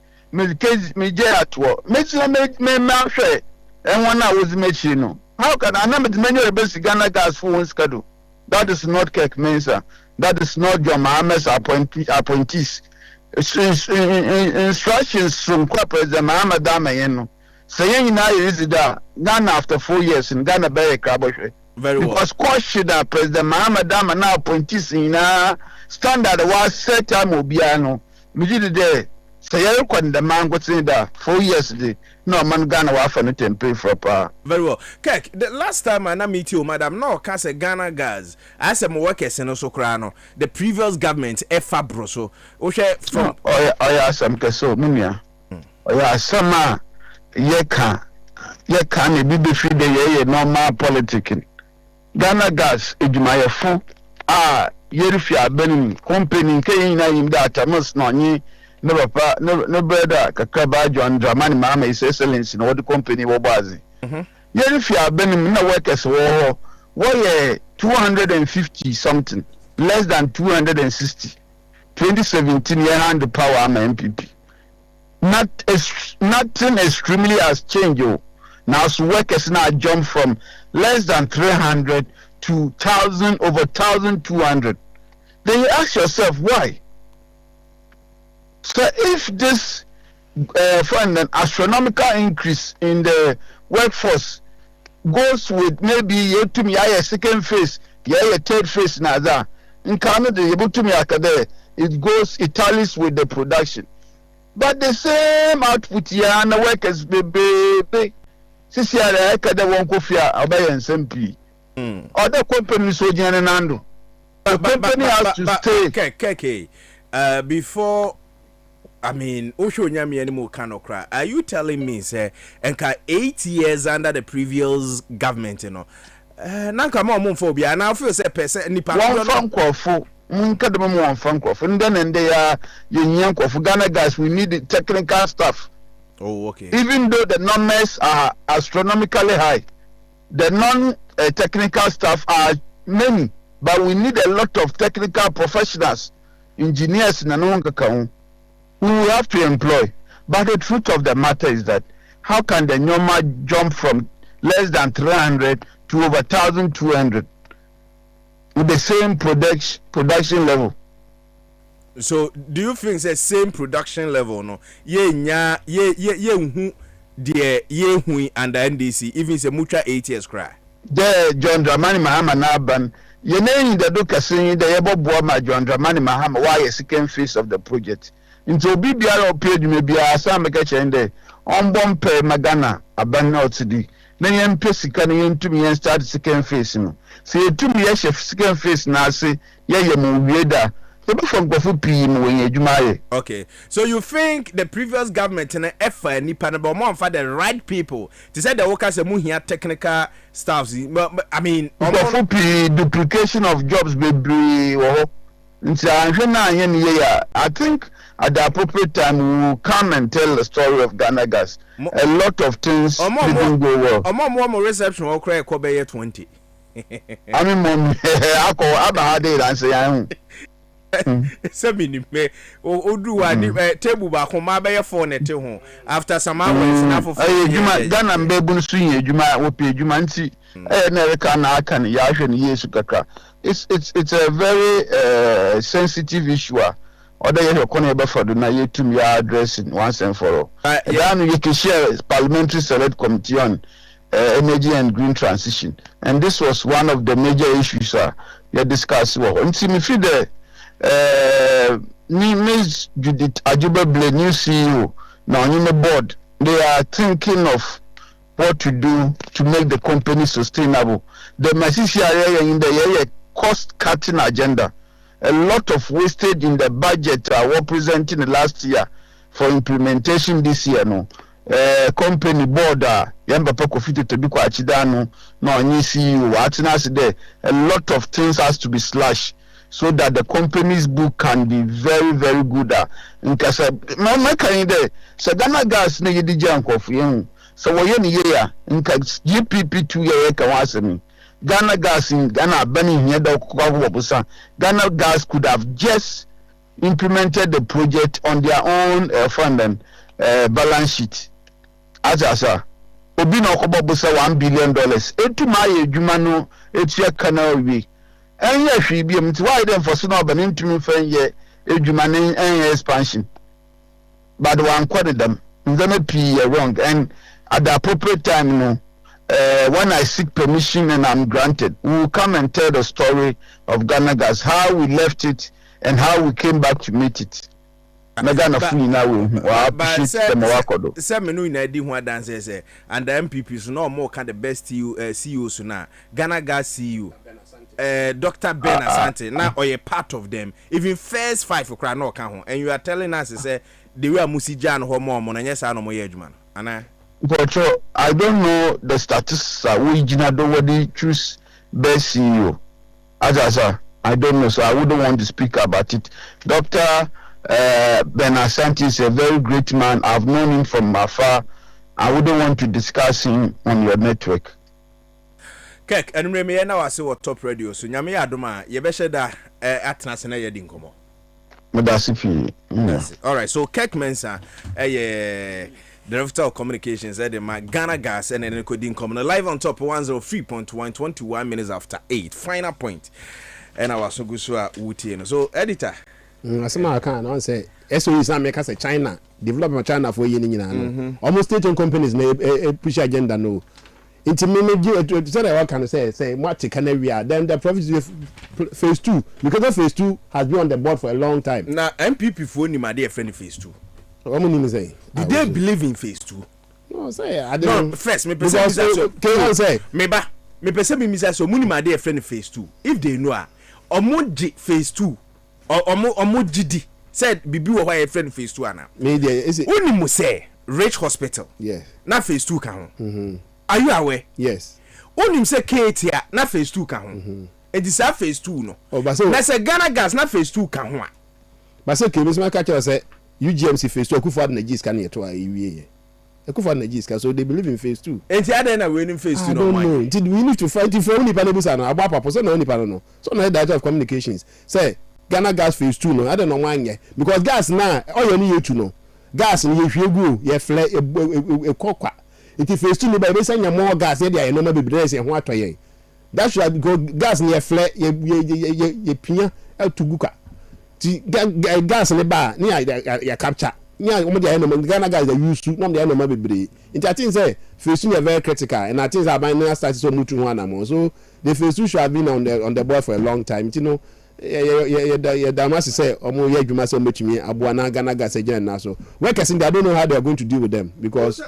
je atwo me ma hwe enwon na wozi mechi no. How can I know the many basic Ghana gas for one schedule? That is not Kirk Mensa. That is not John Mahamad's appointees. Instructions from President Mahamad Damayeno. Saying now is that Ghana after 4 years in Ghana Bay Kabosh. Very well. Because question that President Mahamad Dama now appointees in standard was set time Obiano. Mijidi there. Say when the man got in there 4 years ago. No man Ghana wa for nothing pay for power. Very well. Kek, the last time I meet you, madam, no can say Ghana gas. I said my workers in also crano. The previous government efa broso. Oshe from oya some keso mumia. Oya sama ye can e bibi free the ye normal politicking. Ghana gas ejuma fu yerifi abenim company ke na yim that amos no nyi no papa no brother kakaba John Dramani mama his excellence no the company wo bazi yerifi abenim na workers wo 250 something less than 260 2017 year hand the power am MPP nothing extremely has changed now so workers now jump from less than 300 to 1000 over 1200 then you ask yourself why. So if this find an astronomical increase in the workforce goes with maybe you to me a second phase, a third phase now, in Canada able to me it tallies with the production. But the same output here and the workers baby since you are the one coffee obey and SMP. Other companies so general the company has to stay before I mean, Osho Nyami anymore cannot cry. Are you telling me, say, enka 8 years under the previous government, you know? Nanka mo phobia. Now feel say person ni pa. One fan kwafo. Nka de mo one fan kwafo. And they are union kwafo. Ghana guys, we need the technical staff. Oh, okay. Even though the numbers are astronomically high, the non-technical staff are many, but we need a lot of technical professionals, engineers, na no one who we have to employ. But the truth of the matter is that how can the normal jump from less than 300 to over 1200 with the same production level? So do you think it's the same production level? No, ye the ye hui under NDC even say mutual 8 years cry. The John Dramani Mahama Naban, you name the Ducasin, the Ebo John Dramani Mahama, why a second phase of the project. Into BBR period maybe a some and on bompe Magana, a ban out to the then Pessican to me and start second phase. See 2 years of second phase now say, yeah, you move okay, so you think the previous government in the effort and for the right people to say the workers are here technical staffs? I mean, duplication of jobs, baby. I think at the appropriate time we will come and tell the story of Ghana Gas. A lot of things didn't go well. More reception will cry Kwabena 20. I mean, mom, I call Abba and say, Sabini me odu ani table ba ko ma be ye phone net ho after some hours na for Ghana mbebu nso yin adwuma wo pe adwuma nti na reka na aka ne ya hwe ne yesu kakra. It's a very sensitive issue. Other ye kono be for do na yetum ya addressing once and for all. Yeah, no you can share parliamentary select committee on energy and green transition, and this was one of the major issues you discussed. Nti me feel the Ms. Judith Agyemang, new CEO, now on the board, they are thinking of what to do to make the company sustainable. The message area in the area cost cutting agenda. A lot of wastage in the budget were presented last year for implementation this year. No, company board, Yamba Pokofiti to be quite no, new CEO, Atinas there. A lot of things has to be slashed, so that the company's book can be very, very good. Because my kind of so Ghana Gas no yedi janko for you. So we yen year in GPP 2 year kawasemi. Ghana Gas in Ghana banning here the Ghana Gas could have just implemented the project on their own fund and balance sheet. As I said, Obi no kobobusa $1 billion. Etu my jumano etia canal we. And yes, she be why then for so but into me for ye edumane and expansion. But one quoted them, then be wrong. And at the appropriate time, when I seek permission and I'm granted, we will come and tell the story of Ghana Gas, how we left it and how we came back to meet it. Megana funi na we appreciate them wakodo. Some menu in ID who dance say and the MPPs no more kind the best CEOs na Ghana Gas CEO. Dr. Ben Asante now or a part of them. Even first 5 okra no kan ho, and you are telling us say the way Musijan ho more and yes I no more Agyemang. Ana but I don't know the statistics we do choose best CEO. As I don't know, so I wouldn't want to speak about it. Dr. Ben Asante is a very great man. I've known him from afar. I wouldn't want to discuss him on your network. Kek, and remember now I see what top radio. So Nyame Adoma, ye be sheda atnas na ye din komo. All right, so Kek Mensa, Director of Communications at the Ghana Gas and then Coding Common live on top 103.1 21 minutes after 8. Final point. And I was so good so editor. Asama kan I say SOE is America say China development China for ye nyina almost state companies na push agenda no. Inti me say that can say what can we are then the profit phase 2 because phase 2 has been on the board for a long time. Now MPP for ni my dear friend phase 2. What mean say? Did they believe in phase 2? No, say I don't. No, first me person so can say me person me say so muni my dear friend phase 2. If they know omo phase 2 or omo gidi said bibi wo why friend phase 2 ana. Me dey is it? Uni mo say Rich Hospital. Yeah. Na phase 2 kan ho. Are you aware? Yes. Uni say Kate na phase 2 kan ho. And this phase 2 no. Oh, but so na say Ghana Gas na phase 2 kan ho. But so Kemi Smart catch say UGMC phase 2 Akufo na Gis kan yeto awie. Akufo na Gis kan so they believe in phase 2. Enti ada na we in phase 2 no man. We need to fight for only panebusa no agba papa so na only panel no. So na director of communications say Ghana Gas phase 2 no ada no wan because gas na oyo ni yetu no. Gas ni yehwegu ye fle e kokwa. Enti phase 2 no ba be sanya more gas ye dey no ma bebre se ho atoye. That should go gas ni ye fle ye pia etuguka. Ti gas ne ba ni ya capture nya omo dey no Ghana guys dey use to no dey no ma bebre nti I think say phase 2 very critical and I think say aban na start so mutu ho anamo so the phase 2 should have been on the board for a long time you know Damasi say omo ye adwuma say ometumi aboa na Ghana guys again na so workers in they don't know how they are going to deal with them because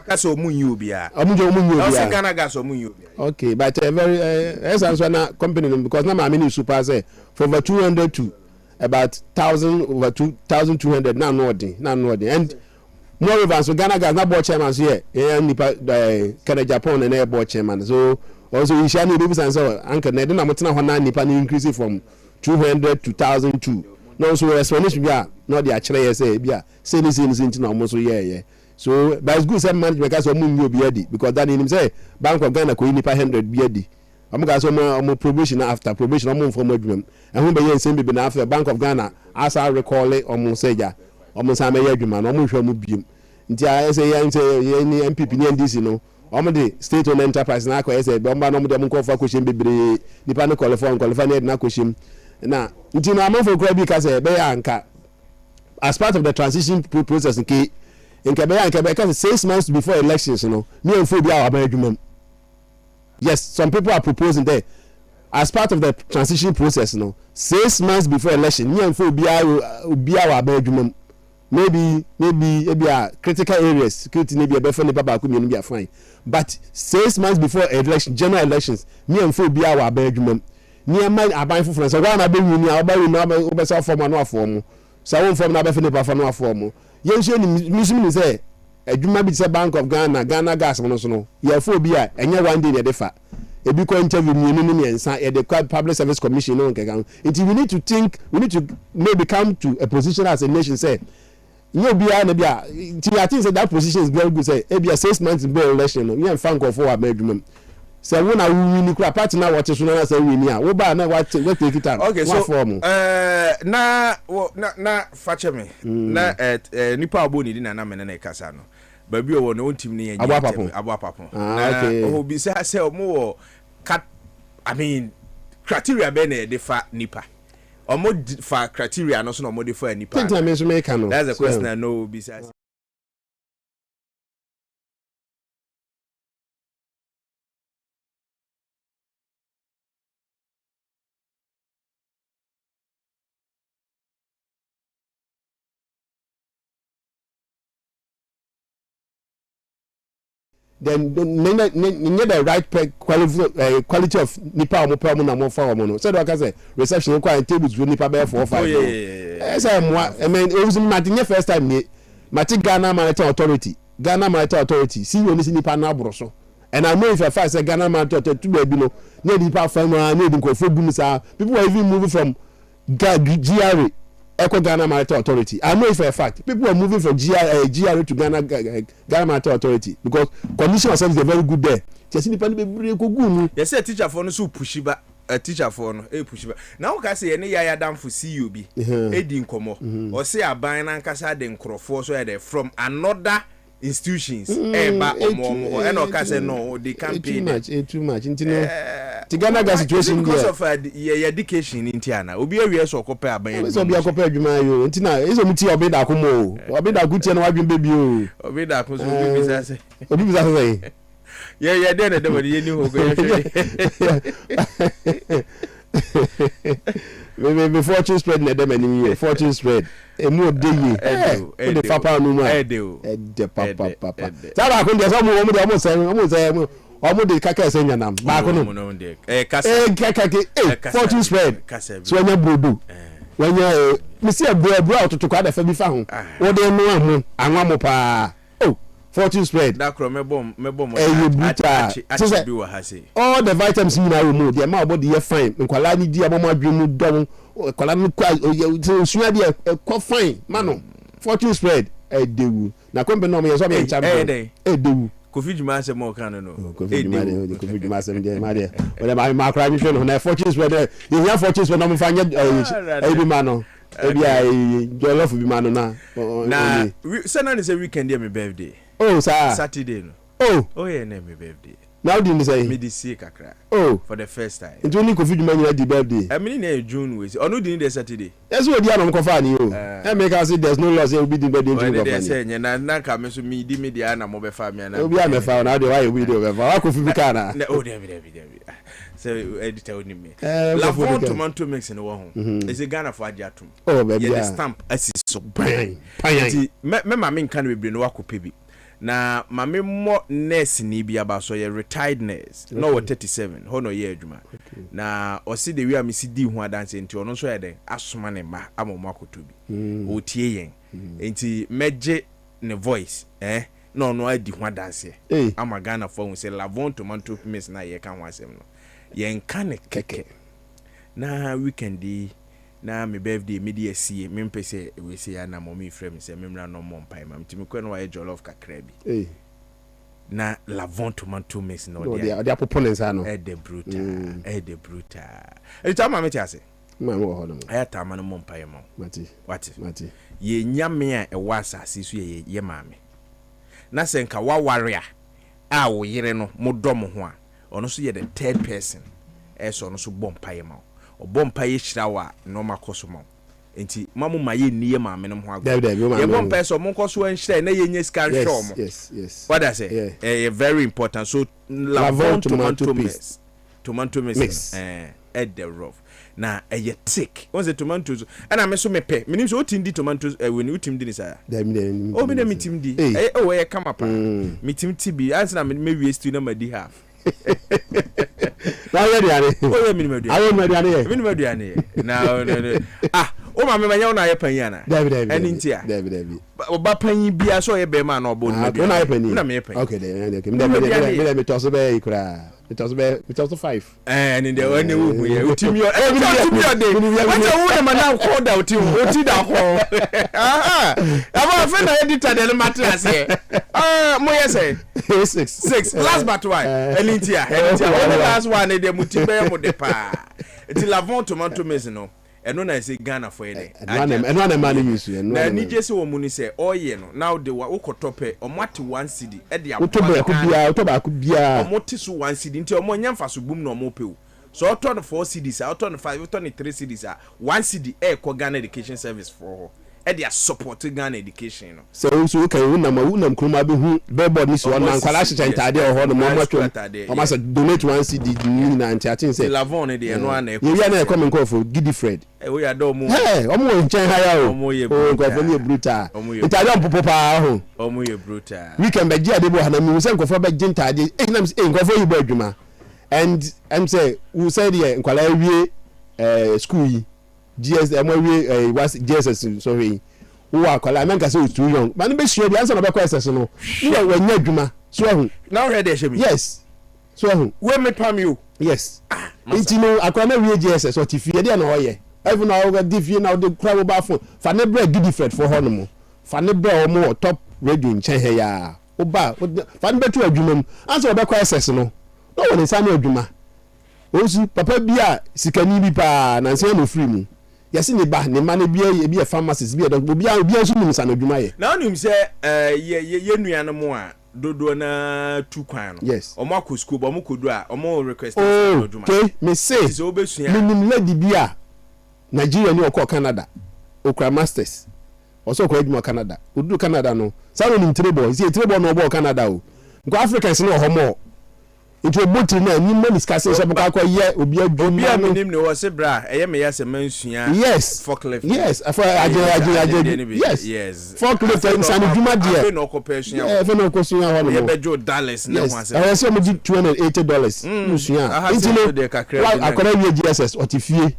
that's omunyu bia omunyu Ghana guys omunyu okay but very answer na company because na ma many super say from over 200 to about 1000 over 2200 na no and moreover so Ghana guys na board chairman so here nipa Canada Japan na board chairman so also you shall need to say anchor na na motena ho na nipa ni increase from 200 to 1002 no so explanation bia no dey akere ye say bia say ni na almost so yeah so but it's good some management because omu nyo bi adi because that him say Bank of Ghana ko nipa 100 bi adi omu ga so omu probation after probation omu from adwum ehun be ye nsem bi na after Bank of Ghana as I recall omu say ja omu sa me ye adwuma no omu hwe omu biem nti I say ye ni MPP ni NDC no omo de state owned enterprise na akọ say be omba no mo de mo ko fa question bebre nipa no qualify na question na nti na amafo kura bi ka say be anka as part of the transition process nke be ka 6 months before elections you know me and fo bi our adwuma yes some people are proposing there as part of the transition process you know 6 months before election me and fo bi our adwuma maybe critical areas security maybe be fun baba ko mi be fine but 6 months before election general elections me and fo bi our adwuma ni ma aban foforo so wa na be wini a ba wini na be sa form na form so won form na be fini pa fa na form yen hye ni misimi say adwuma bi say Bank of Ghana gas no so no ye fo bi a enye one day na dey fa ebi ko interview ni ensa e dey public service commission no nkan it we need to maybe come to a position as a nation say you be na bia I think say that position is very good say e be 6 months before election no you fan go for adwuma say when I win kura party na watch so na say win a wo ba na what take it time okay so na fache me na nipa aboni di na me na kasa no ba bi o no ntim ne abuapapo na o bi say omo cat I mean criteria be na dey fa nipa omo fa criteria no so na omo dey fa nipa think na me so make no that's the question I know be say then the right quality of nipa omo na mo fa omo no so do ka say reception ko and tables with nipa be 4 5 say mo I mean it was my first time me mati Ghana Maritime Authority see you ni nipa na abro so and I know if I say Ghana Maritime Authority to be no nipa fa no na di nkofo bu sa people are even moving from GRA Ghana Maritime Authority. I know for a fact people are moving from GRA to Ghana Maritime Authority because condition of service is very good there. Just independent be go good. Yes, a teacher for no so push ba a teacher for no push ba. Now ka say any yaya dam for CUB e di nkomo or say aban na nkasa de nkrofo so there from another institutions ba omo and o ka say no they campaign too much into no the Ghana gas situation because of your education in Tiana obi awie so kopa aban so obi akopa adwuma yo ntina eso mti obi da komo obi da gutie na wadwen baby o obi da ko so obi bisa say yeah dey na dey body ni ho go we fortune spread na dem any fortune spread emu odeye the papa no ma the papa taba ko dey so mo say omo de kaka esenya nam ba ko no kaka fortune spread so anya brodo wanya misi abua ototo kwa da fa bi fa ho wo de no ahu anwa mo pa fortune spread that kro mebo bi wa ha say all the vitamins you now remove the amount body you fine nkwala ni di amama adwemu dom nkwala ni kwa suya di ko fine mano fortune spread edewu na kombe no me so be ncha edewu Kofi Juma se mo kan no Kofi Juma se me ma de wala ma kra mi hwe na fortune spread you hear fortune spread no me fa nya ebi ma no ebi ai jollof bi ma no na Sunday is a weekend my birthday oh sir Saturday no oh yeah na my birthday Now didn't say me this see kakra. Oh, For the first time. it only could man the birthday. I mean in June was. Or no the Saturday. That's what the other company you. I make us say there's no loss. It will be the birthday. When they say na come so me di me di ana mo be fa me na. We are found now. Why we do? I could be kana. Oh, David. So editor only me. Lavon tomato mix in one home. Is a Ghana for Adiatum. Oh, baby. The stamp as is so bang. Me mamma can be no wako pibi. Na mame mo nurse ni bi aba so ye retired nurse. No 37. Hono ye adwuma. Na o si de wi am si di ho adanse nti ono so ye den asoma ne ma amoma akoto bi. O tie yen. Nti meje ne voice no no adi ho adanse. Ama Ghana for say Lavon tomato mix na ye kan ho asem no. Yen kan keke. Na weekend na me birthday me dey see me mpese we say na mommy frame say me mra no mo mpai mam timi ko no wa jollof kakra bi na Lavon tomato mix no dia dia proponents ano the brutal the brutal e ta ma me ti ase ma mo ho no aya ta ma no mo mpai mam mati ye nyame a e wa asase so ye maame na se nka wa ware a wo yire no mo dom ho a ono so ye the third person so ono so bom mpai mam obompa ye hirawa no makoso mo enti mamu maye niye maame no ho agbo ye bompa so mo nkoso an hira na ye nya scan show mo yes what I say very important so Lavon tomato mix the rough na ye thick once the tomatoes and I me so mepe menim so otindi tomatoes when utim di ni sa o me na mitim di o ye kama pa mitim ti bi answer na me waste na madi half na ye diane o ye minimum diane no o ma me manya na ye pan yana eni ntia David o ba pan bia so ye be ma na obo na na ye pan na me pan okay me toss be ikura me toss 5 and in the one wo ye otimi o otimi o de what you would man now call that oti da ho aba fe na editor de matras mo ye say 6 last but why eni ntia the last one de mutibe mo de pa eti Lavon tomato mix no eno na say Ghana for ene eno na man use na ni je se wo mu ni say oye no now de wa ukotope omate 1 cedi e de otoba ku bia omote so 1 cedi nti omo nyamfa so bum na omo pew so oto no 4 cedis oto no 5 oto no 3 cedis 1 cedi ko Ghana Education Service for e de support Ghana education no so okay unam kroma be hu billboard ni so na nkwala hyehyɛ ntade ho no mo matwem o say donate 1 cedi ni na nti atin say Lavon de no ana ye na come nko for gidi Fred we ya do mo omo nchen ha ya o nko for ni brutal ntade on pa ho omo ye brutal weekend be gia de bo hana mi say nko for be ntade nam nko for yibo adwuma and I'm say we said here nkwala wie school yi GS we was GSS sorry who are call America say too young but be sure the answer no be question no you we nya adwuma so hu now ready she me yes so hu we me pam you yes enti no akwa na we GSS or tifie dey na hoye even now go divie now the crowd ba phone fa ne bread gidi Fred for ho no mo fa ne bread o mo top radio nche he ya oba fa ne betu adwuma mu answer be question no no won say na adwuma osu papa bia sikani bi pa na nse no free mu yesi ne ba ne ma ne bia pharmacist bia doctor bia so nim sana adwuma ye na onim se ye nuano mo a dodo na tu kwan no yes omo akọ school bo omo kodu a omo request adwuma okay me say so obesua minim lady bia Nigeria ni okọ Canada okra masters oso okọ adwuma Canada odu Canada no sa no nim trebo see trebo no obo Canada o nko Africans no ho mo into a bottle na ni money scarce so baka ko ye obi adwuma no nim ne wo se bra eye me ya se mansua yes forklift yes afa yes forklift and san adwuma dia afa no ko pension afa no ko suya ho no ye bejo dollars na ho ase I say mo $280 musuya into de kakra akora wie GSS otifie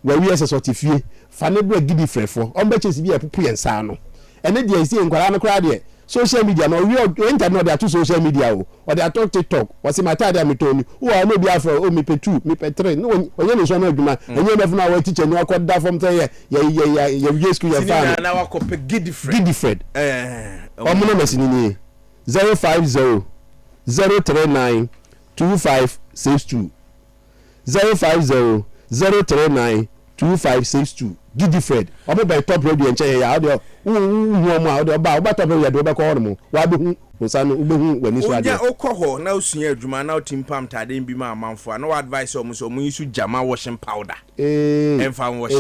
wa wie SS otifie fa ne bra gidi frefo on be chesi bi epupu yensa no ene dia isi enkwara no kra de social media no we internet dey to social media o dey talk TikTok o se mata dey amitoni o no bi afro o mi pe 2 mi pe 3 no onye no so na adwuma onye be funa wa teacher ni akoda from say ye school ya fa na wa ko pe gidi Fred omo no machine ni 050 039 2562 050 039 2562 gidi Fred omo by top radio enche ya audio hu mo audio ba top radio do be ko mo wa be hu Osano ubehu wani so ade. Onya okoho na osua adwuma na otimpam tade bi ma amanfo no advice o so mu use jama washing powder. Emfa wash.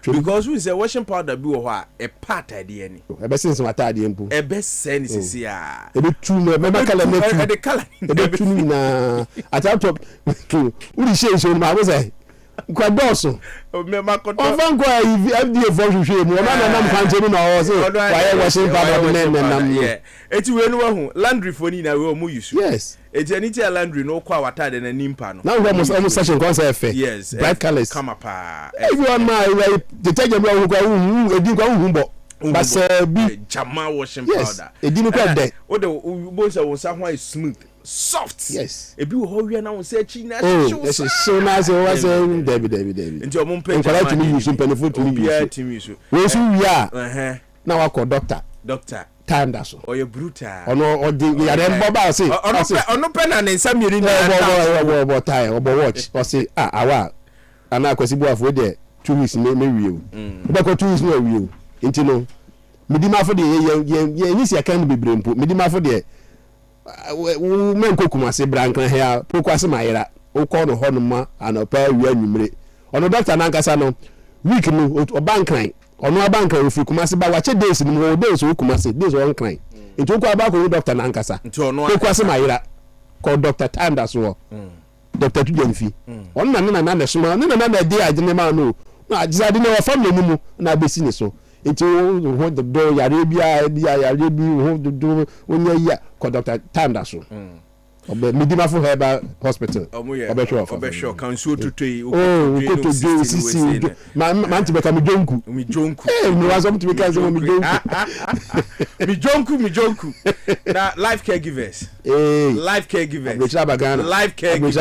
Because we say washing powder bi wo ho a e part ade ani. Ebe since watade empu. Ebe sen sisi a. Ebe tu me kala na tu. Ebe kala. Ebe tu na atop tu. Uri she ma wo say. Kwa doso. Me makoto. Ofan kwa FDA for hwehwe mu. Ona na mfanje mu na o say. Why washing powder na. Yeah. Eti we no hu laundry phone na we o mu use. Yes. Eti ani ti laundry no kwa watade na nimpa no. Now we almost session concept. Yes. Bright colors. Come pa. Everyone my detergent we kwa edi kwa humbo. But be jama washing powder. Edi no kwa de. O de bo say won sa ho is smooth. Soft. Yes. Ebi wo ho wi na won say chi na show. So na say was David. Nti o mo mpe jama. Nkwala tumi use penefo tumi use. We so wi a. Na wa ko doctor. Time that so. Or you brutal. Ono odi ya dem boba say. Ono pe na ne nsa mieri na. Bo tie, obo watch. O say awa. Ana kwesi bo afo de 2 weeks me wi o. Oba ko 2 weeks me wi o. Nti no. Midima fo de ye ni sia kan bebre mpo. Midima fo de wo men kokuma se brankan here pokwase mayira. O ko no honoma anopa wi anwumre. Ono doctor na nkasa no week no obankan ono abanka ofi kumase ba wache days ni mo days o kumase days on clan nti ko aba ko doctor na nkasa nti ono ko kwase mayira ko doctor time da so doctor tu jamfi on na suma na dey Agyemang no na ajisa de na wa family ni mu na besi ni so nti ho the do yare bia ho the do onya ya ko doctor time da so obe midima for Herbal Hospital obe sure kan so tutui ko to do sisi man ti beka mi jonku mi wazo mti beka zo mi jonku na life caregivers life caregivers Abuja Bagana life caregivers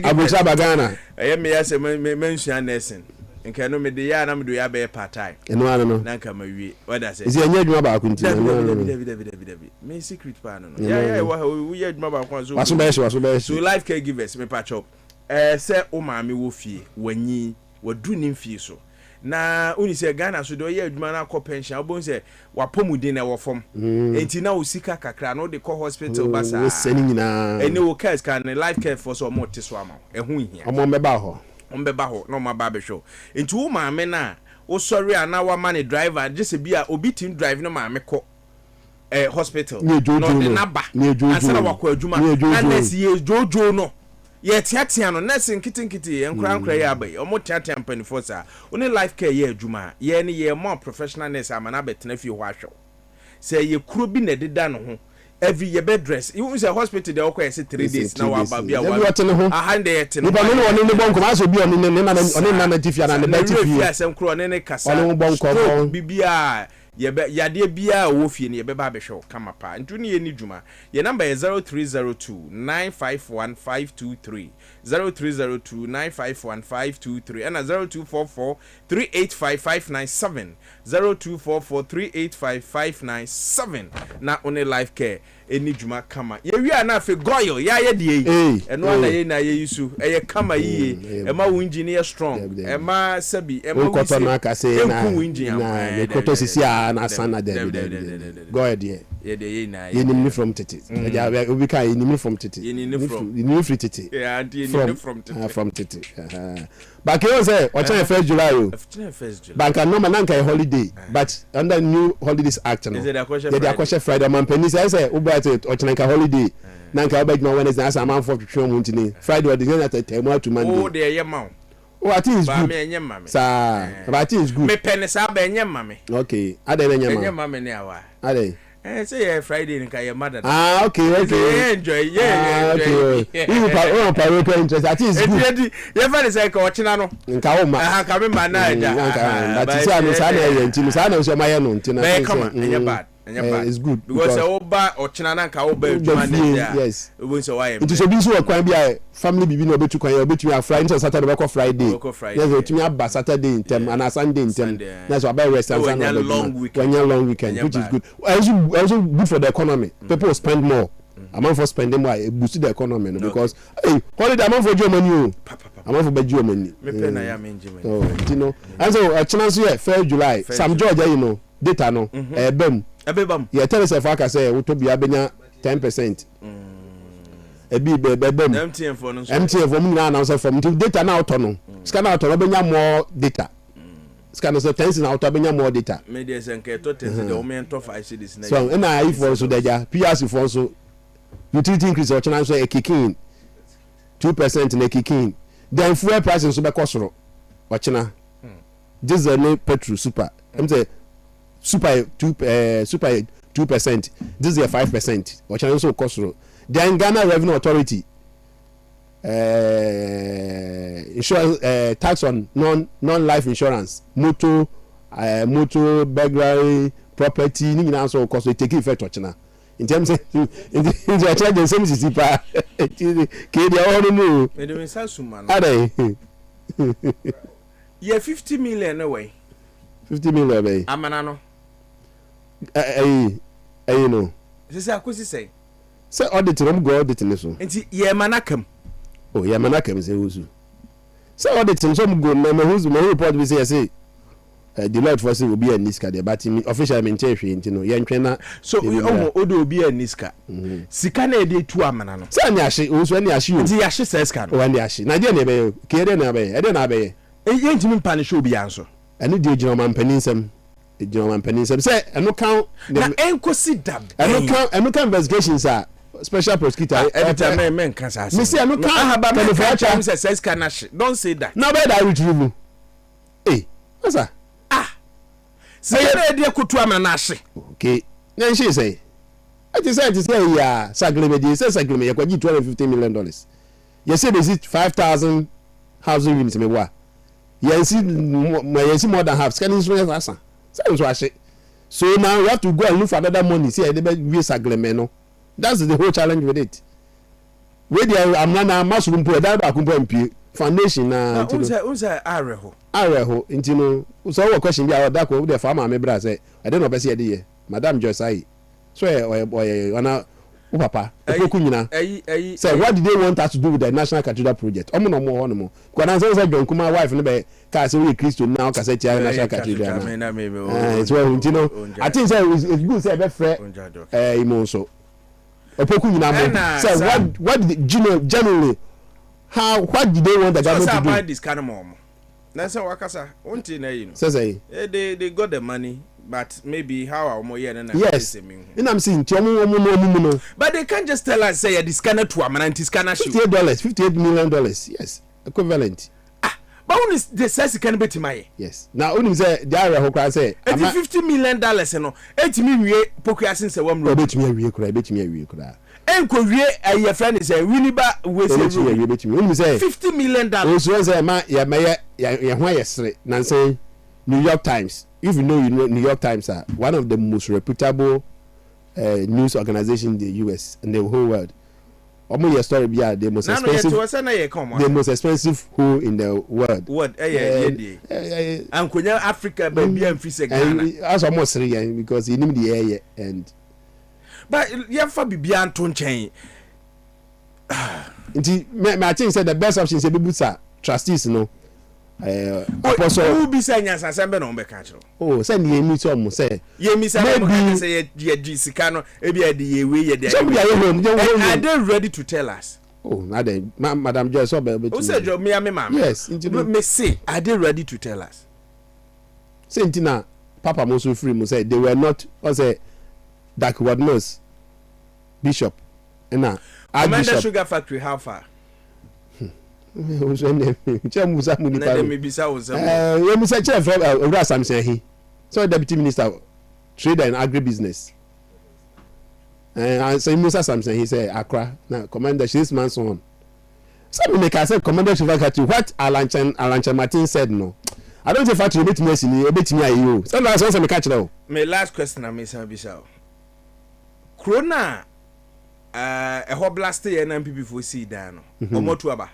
Abuja Bagana me yase mention nursing nke no me de ya na me do ya be part time eno ano no na nka mawie what that say is enya adwuma ba kunti me secret pa no ya we ya adwuma ba kwa so waso be so life caregivers me pa chop se o ma me wo fie wanyi wadu nim fie so na uni se Ghana so do ya adwuma na ko pension obon se wapomudin na wo fom enti na osika kakra no de ko hospital basa we seni nyina eni wo case kan life care for so mo te so ama ehun hia omo meba ho ombeba ho no ma ba be show enti wo ma me na wo sorry ana wa man driver just be a obi team drive no ma me ko hospital no de naba asana wakọ adwuma nurse ye jojo no ye tiatia no nurse nkitinkiti enkura ye abai omo tiatia mpanifo sa oni life care ye adwuma ye ne ye more professional nurse amana betena fi ho ahwe say ye kuro bi na deda no ho every year bed dress you say hospital dey okwa say 3 days na wa ba bia wa ahande yet no ba no oni bon ko ma so bi oni na tifia na ne tifia ya sem kuro ne kasa oni bon ko bibia yade bia wo fie ne ye be ba be hwe kama pa ntu ne ye ni dwuma ye number is 0302951523 0302951523 and 0244385597 0244385597 na one life care eni dwuma kama ye wi ana fe goyo ya ye de eno ana ye na ye yusu eye kama yiye e ma wo engineer strong e ma sabi e ma wo ko na ka se na na ko to sisi na sana de goyo de ye de ye na ye ni from tete ja obi ka ye ni from tete ye ni from tete yeah anti ye ni from tete from tete but you say o chan 1st July o banka no man nanka holiday but under new holidays act no they are question Friday man penny say o chan ka holiday nanka oba gina Wednesday as am for twetwe mu ntini Friday the na temu atu Monday oh they ye ma oh I think it's good sir but I think it's good me penny sa ba enye ma me okay ade na enye ma me ne awa ade say Friday nka ye mother okay enjoy you pa interest I think it's good ye fa say ka ochina no nka wo ma ka me ma na ja but say no sa na ye ntino sa na so ma ye no ntino enye bad it's good because oba ochina na nka oba adwuma ne yes we so why it so bi so kwan bia family bibi no obetu kwan obetu a Friday Saturday be Friday yes otumi aba Saturday intem and Sunday intem na so about rest and long weekend which is good also good for the economy people spend more amount for spending more boost the economy no because hey holiday amount for your money o amount for money me pay na ya menje money oh you know and so chance here 1st July Sam George you know data no bam ye tell us aka say wo to bia benya 10% ebi bam MTN for no MTN for me na announce from data na auto no scan auto no benya more data scan so 10 na auto benya more data me dey say nke to 10 dey o me to 5 cedis na so na if for so deja PRC for so utility increase or chance so kick in 2% na kick in then fuel prices so be kosoro wachina diesel ne petrol super I'm say super 2%, this is 5%. Which is also cost. Then Ghana Revenue Authority insurance tax on non-life insurance, motor burglary, property. Ni na so cost. Take effect ochina. In terms of in the charge the same is pa. Ke dia all no. Me dey say suma no. Ade. Yeah, 50 million away. 50 million away. Amana no. No. Say akosi say. Say audit rom go audit ni so. Enti ye manakam. Oh, ye manakam say owusu. Say audit so go na owusu mo report be say the Lord for say obi aniska de but official maintain hwe enti no ye ntwe na so odo obi aniska. Sika na e dey tu amana no. Say ani ahye owusu ani ahye o. Enti ahye say sika no. O ani ahye. Na de na be ke de na be e de na be ye ntimi mpa ne show bi anso. Ani de ejina man paninsem. Ejina paninsem say eno kan na enkosi dab. Eno kan investigations are special prosecutor every men can say. Me say eno kan ba me for charm say sika na hye. Don't say that. Na be that retrieve. What's that? Say na dey kotu amana na hye. Okay. Nyan she say. It say ya sagreme dey say sagreme ya kwaji $250 million. You say they see 5,000 housing units me wa. You see more than half. Scanning insurance asa. So now you have to go and look for another money. See, they be sagreme no. That's the whole challenge with it. Where there I'm na mushroom po that ba kumpo mp foundation na unsa areho intino so what question be that ko the farmer me bra say I don't know be say dey madam Joyce ai so ona o papa oku nyina say what did they want us to do with the national cathedral project omo no mo ho no mo ko na say John Kuma wife no be ka say we Christo now ka say tia national cathedral na so intino I think say it's good say be free imo so opoku nyina mo say what did generally what did they want the government to do? So this kind of mom. That's how wakasa. Unti na you know. Say they got the money, but maybe how our more na. Yes. And I'm saying no. But they can't just tell us say this kind of to am and scanner shoe. $58 million. Yes. Equivalent. But when is the size can be to my. Yes. Now only say the area who can say $50 million no. 8 million pokuasin say one road. Bet me we kura. Enko wie your friend is a winiba we say $50 million. So say ma ya ho yesre na say New York Times. If you know New York Times are one of the most reputable news organization in the US and the whole world. Omo your story be the most expensive. The most expensive who in the world. What? Ankonya Africa baby am fi say Ghana. As almost 3 years because he need the air and but you have to be anton chain. Inti me I think said the best option say bibusa trustees no. Apostle who be saying asembe no be catch. Oh, say ni emi to mo say. Ye mi say no say ye sika no e be dey ye we ye dey. Are they ready to tell us? Oh, na then Madam Joyce so be. Who say jo me mama? Yes, me say are they ready to tell us? Say intina Papa mo so free mo say they were not or say Dark Ward Nose Bishop na Commander Sugar Factory how far? So Deputy Minister Trade and Agribusiness and so Musa Samson he say Accra now Commander this man's on so make I say Commander Sugar Factory what Alancha Martin said no I don't say factory bit me sini e bit me ayo so na so me catch now my last question I may say bisa Corona a ho blast ye na MPP for see dan no omotu aba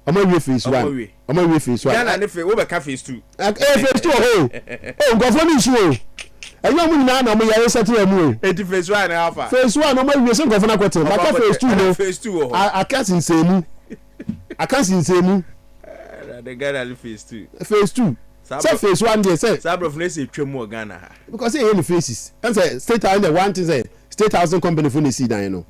omo we phase 1 omo we phase 1 Ghana ne fe wo be ka phase 2 phase 2 oh go for me show eyo mu na na mo ya settle am o eti phase 1 na alpha phase 1 omo we so go for na kwete ma ka phase 2 no phase 2 I can't insemu the Ghana phase 2 phase 2 say phase 1 dey say sabro for say twemu Ghana ha because say any phases and say state house the one thing say state housing company for the see dan you know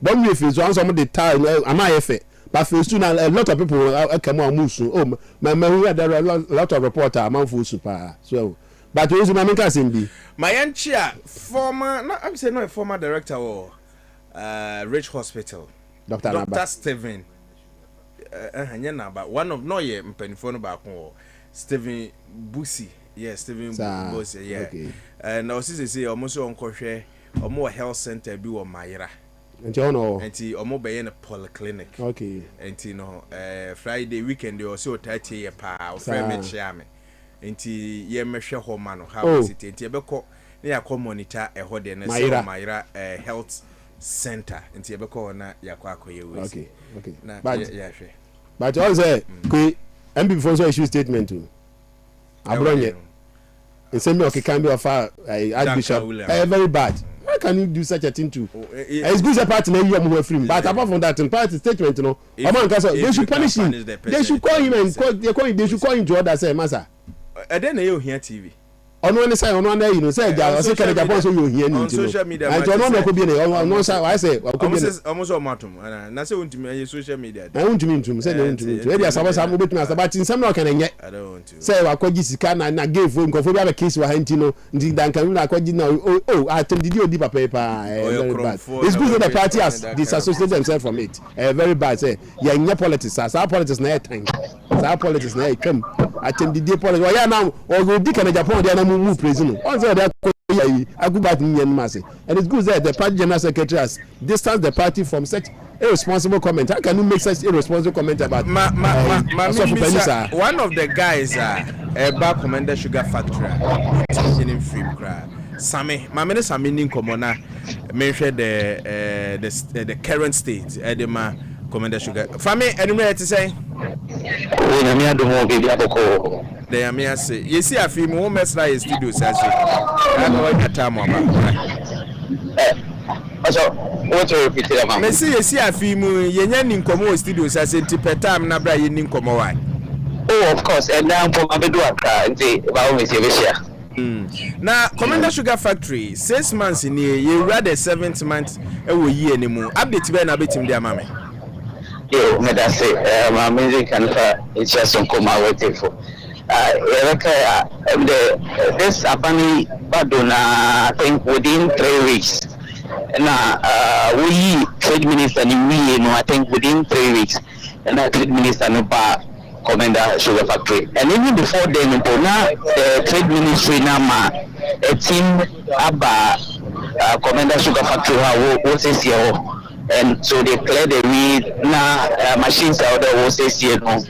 but me phase 1 some dey time am I efe but phase 2 now a lot of people come on move so my we had a lot of reporter am for super so but we ma menka say bi my enchia former no I'm say no a former director or Rich Hospital Dr. Steven one of no ye mpanifo no back Steven Busi Steven Busi okay. And also say almost on kohwe omo health center bi wo Mayra enti omo be in a polyclinic okay enti no Friday weekend you also 30 year pa o friend me chia me enti ye mehwe ho ma no how is it enti e be ko na ya monitor e ho de na say Mayra health center enti e be ko na ya kwa akoye we okay na but also kwe MB before so issue statement too abronye in same okay can be of Archbishop very bad. Why can you do such a thing too? It's good party na you am free but apart from that in party statement you know they should punish him. They should call him and they should call him to order say massa then you hear TV ono ne say ono na you know say ja say can Japan so you hear on social media and ono no ko bi ne ono say I say almost matum na say wontumi social media I wontumi ntum say wontumi ntum e dia sabasa mo betumi asaba tin sam na kan enye I don't want to say wakogi sika na give phone ko fo bi aba case wa hanti no ndi dan kan na akogi na atem didi odi papa very bad. It's good that the party has disassociated themselves from it very bad say ya nya politics as politics na time as politics na come atem didi politics wa ya now or di kan Japan dia na move president on say that agubat nyen mase and it's good that the party general secretary has distanced the party from such irresponsible comment. How can you make such irresponsible comment about one of the guys back Commander Sugar Factory in film cry Sammy mamene Sammy nin komona menhwe the current state edema Commander Sugar family anywhere to say we na me adomo be bia boko they am here say you see a film wo mesra is studio say I go at time so what you repeat it am me see you see a film yenya nin komo studio say per time na bra yin nin komo why of course and now for abedu aka nti ba we see be share now Commander Sugar Factory 6 months in here you rather 7th month e wo yi enimu update be na betim dia mame yo me da say my music and it's just on come waiting for this apani badona I think within 3 weeks na we trade minister ni we no I think within 3 weeks and trade minister no ba Commander Sugar Factory and even before then na trade ministry na ma a team aba Commander Sugar Factory what is here and so they clear the way na machines out there was here no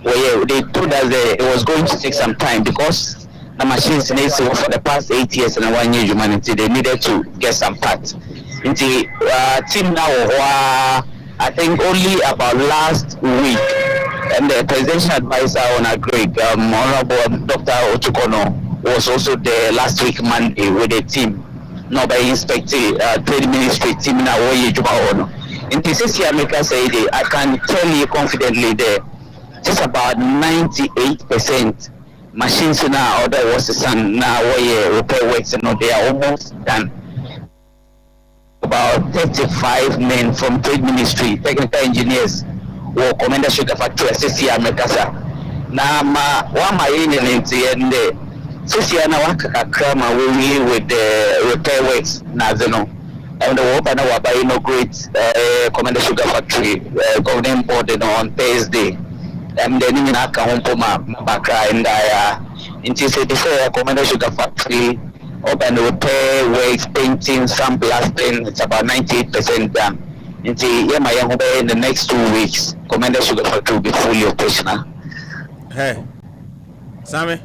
well they told us that it was going to take some time because the machines need to for the past 8 years and 1 year humanity they needed to get some parts into team now I think only about last week and the presidential advisor on a great Honorable Dr. Otukono was also there last week Monday with the team now by inspecting trade ministry team now in this year make us say I can tell you confidently there just about 98% machines now or there was some now repair works and they are almost done. About 35 men from trade ministry, technical engineers, were Commander Sugar Factory, CCR Mekasa. Now, one my in and CCR now Krama will with the repair works, Nazano. And the open our by inaugurate Commander Sugar Factory governing board on Thursday. And then in a Bakra and into the Commander Sugar Factory. Open repair works, painting, sandblasting, it's about 98% done. In the next 2 weeks, Commander Sugar Factory will be fully operational. Hey, Sammy?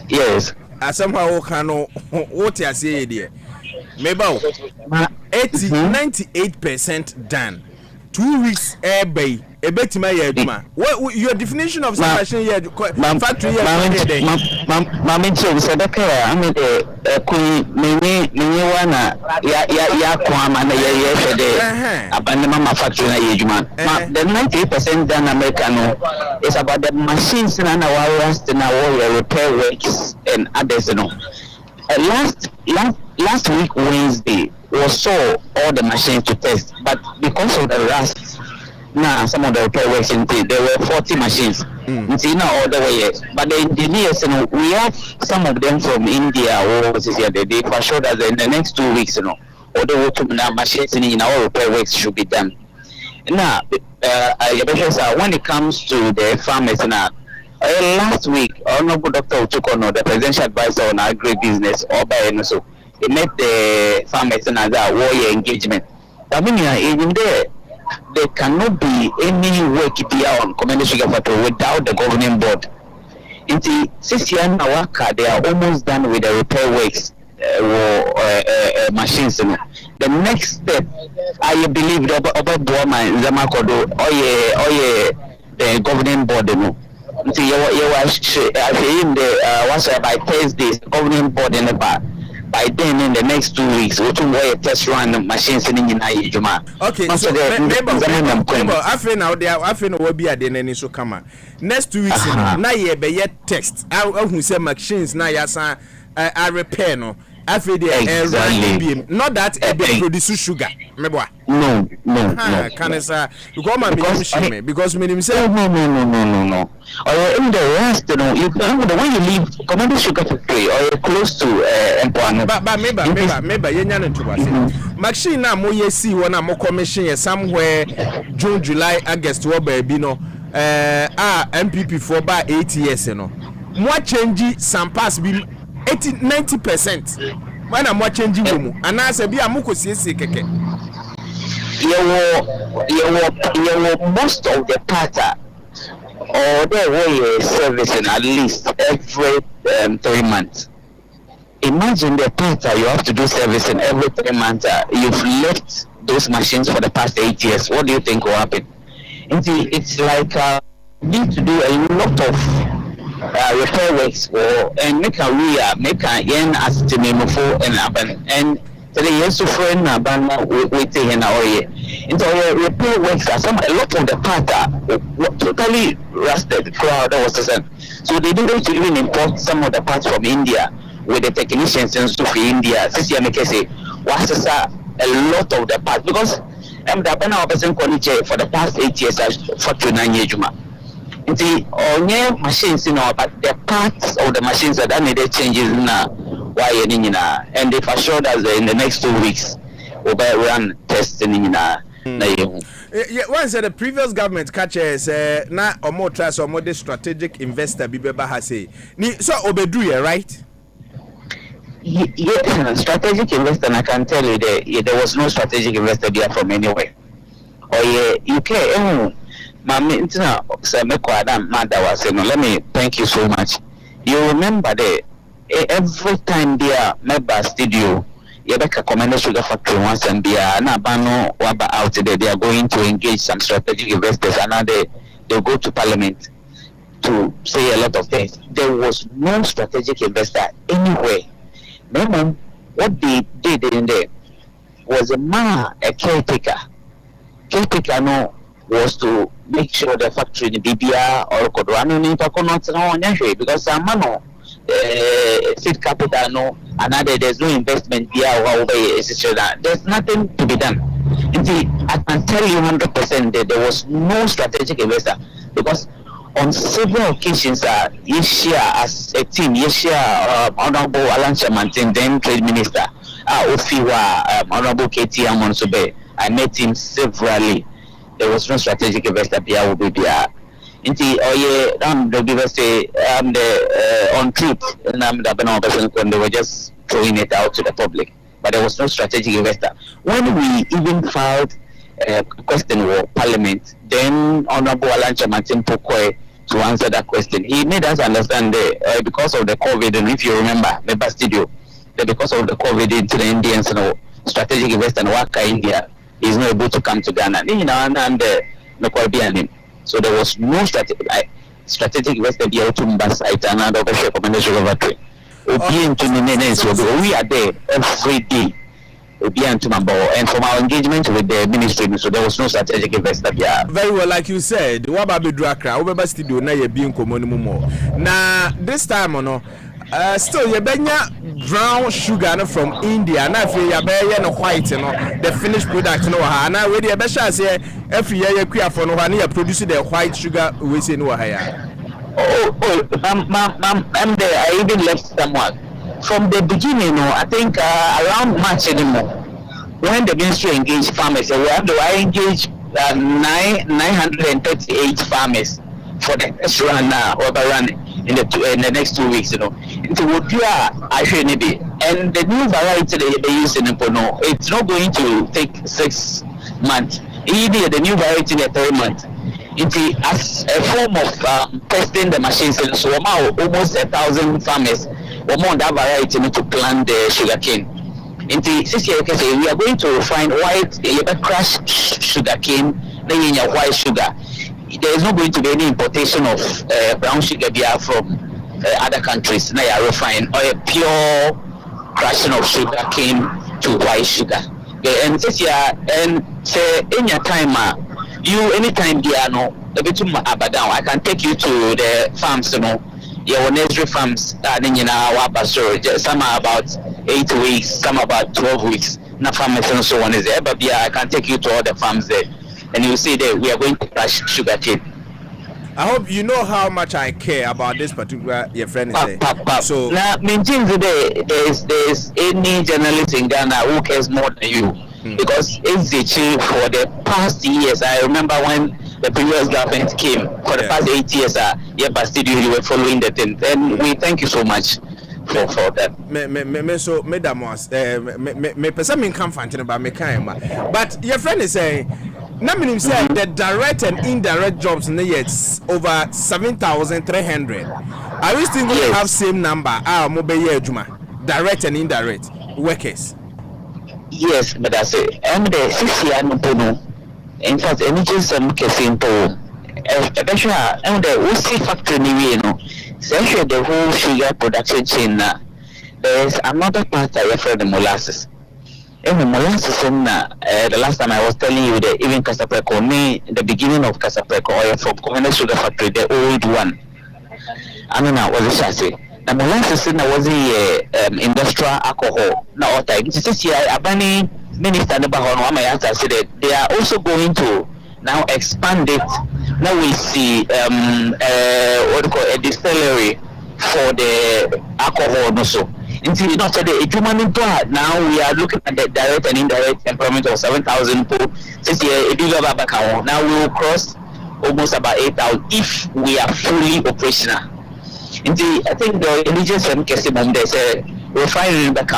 Yes. I somehow can what you say there. Maybe 98% done. 2 weeks air bay. A bit my yeduma. What your definition of salvation here? Factory here. Mammy, so Sadaka, I mean, Queen, Mini, na ya kwama na ye fede abandon mama factory na yejuma. The 98% done America no is about the machines na rust na repair works and others no. Last week Wednesday we saw all the machines to test, but because of the rust now some of the repair works there were 40 machines. It's not all the way yet. But the engineers, we have some of them from India or they for sure that in the next 2 weeks, all the machines in our repair works should be done. Now, when it comes to the farmers now, last week, Honorable Dr. Utukono, the presidential advisor on agribusiness, or by so he met the farmers in that warrior engagement. I mean, even there cannot be any work here on community sugar factory without the governing board. In the 6 years now, they are almost done with the repair works machines. The next step, I believe, the governing board. By Thursday, the governing board in the bar. By then, in the next 2 weeks, we will a test run machines in Juma. Okay, so I feel now they will be at the end so come next 2 weeks. Now you be text. I who say machines now yasa I repair no. I feel they not that they produce sugar. No. Can I say because me say no. Or in the rest, you when you leave community sugar factory or you're close to employment. But maybe you know to us. Machine na mo yesi wona mo commission somewhere June, July, August wo baby no MPP for about 8 years no. Mo change some pass be 80-90%. When I'm changing room and I say be a muko siesie keke. You most of the pattern or the way servicing at least every 3 months. Imagine the pattern you have to do servicing every 3 months. You've left those machines for the past 8 years. What do you think will happen? It's like you need to do a lot of repair works and make a yen as to name for and today yes to friend waiting in our year. Into repair works are a lot of the part totally rusted crowd that was the same. So they didn't even import some of the parts from India with the technicians and stuff in India. This year make say was a lot of the parts because I'm the Kwabena person for the past 8 years for 9 years. The machines, but the parts of the machines that needed changes now. Why and they for sure that in the next 2 weeks we'll run testing once the previous government catches na or more trust or more strategic investor Bibeba has say so obedu right? Yeah, strategic investor. I can tell you there was no strategic investor there from anywhere. You can. Let me thank you so much. You remember that every time they are member studio, you make a community sugar factory once and they are out there. They are going to engage some strategic investors and now they go to parliament to say a lot of things. There was no strategic investor anywhere. Remember what they did in there was a caretaker. Caretaker was to make sure the factory in BBR or could run in because seed capital no another there's no investment here there's nothing to be done. I can tell you 100% that there was no strategic investor because on several occasions this year as a team Honorable Alan Chamantin, then Trade Minister Ofiwa, Honorable KT Amonsube, I met him severally. There was no strategic investor here will be there. The university on truth and they were just throwing it out to the public. But there was no strategic investor. When we even filed a question for Parliament, then Honorable Alan Chamantin Pokwe to answer that question. He made us understand that because of the COVID, and if you remember, member studio, that because of the COVID into the Indians, strategic investor in Waka India is not able to come to Ghana. So there was no strategic investor here to Mbasite and other recommendation of factory. We are there every day. and from our engagement with the ministry, so there was no strategic investor. Yeah. Very well, like you said, what about Bedrakra? Over studio now you're being common more. Now this time or no, still you benya brown sugar from India. Now if you buy no white, you know, the finished product, no, now where the besha say every year you create for no one you produce the white sugar we say no higher. I'm there. I even left someone. From the beginning, I think around March anymore, when the ministry engaged farmers, we have to engage 938 farmers for the next run overrun in the next 2 weeks. Into what you are actually be, and the new variety they use in Pono, it's not going to take 6 months. Either the new variety in 3 months. As a form of testing the machines, and so almost 1,000 farmers. On that variety to plant the sugarcane. We are going to refine white crushed sugarcane, then white sugar. There is not going to be any importation of brown sugar from other countries. Now you are refined or a pure crushing of sugarcane to white sugar. And this year, and say in your time, you anytime Diano, a bit down. I can take you to the farms, nursery farms some are about 8 weeks, some about 12 weeks. Now farmers and so on is there, but I can take you to all the farms there, and you see that we are going to crush sugarcane. I hope you know how much I care about this particular your friend is saying. So now, maintain today there's any journalist in Ghana who cares more than you, because it's the chief for the past years. I remember when the previous government came for the past 8 years. But still you were following the thing. And we thank you so much for that. So madam was me person me come fantin about me kind. But your friend is saying Naminim said the direct and indirect jobs in the year over 7,300. Are we still going to have same number? Mobile Juma, direct and indirect workers. Yes, but that's it. And the 6 year no. In fact, any just some simple. Eventually, and the owusu factory essentially the whole sugar production chain. There's another part I refer the molasses. And the molasses the last time I was telling you that even Casapreco, the beginning of Casapreco oil from Kwabena sugar factory, the old one. I don't know what the chassis. The molasses was the industrial alcohol. Now, this is here. Abani Minister Nebahono Amayata said that they are also going to now expand it. Now we see what we call a distillery for the alcohol also. Until you know, now we are looking at the direct and indirect employment of 7,000 people. This year, now we will cross almost about 8,000 if we are fully operational. Until I think the religious family they say refinery back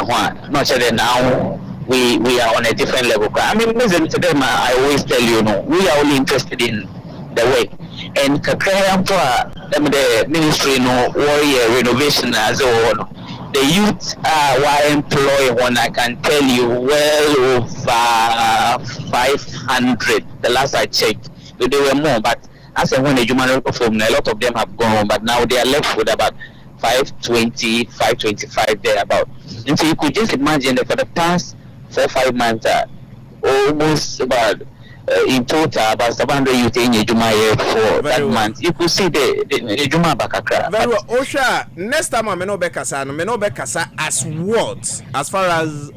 not sure now. We are on a different level. I mean, listen to them. I always tell you, we are only interested in the way. And the ministry, warrior renovation as well. The youth were employed when I can tell you well over 500. The last I checked, they were more. But as when the human performed, a lot of them have gone home. But now they are left with about 520, 525 thereabout. And so you could just imagine that for the past 4 or 5 months, almost about in total about 700 youth in Juma for that month. You could see the Juma Bakakra. Very well. Osha, next time I may not be Kasa as what? As far as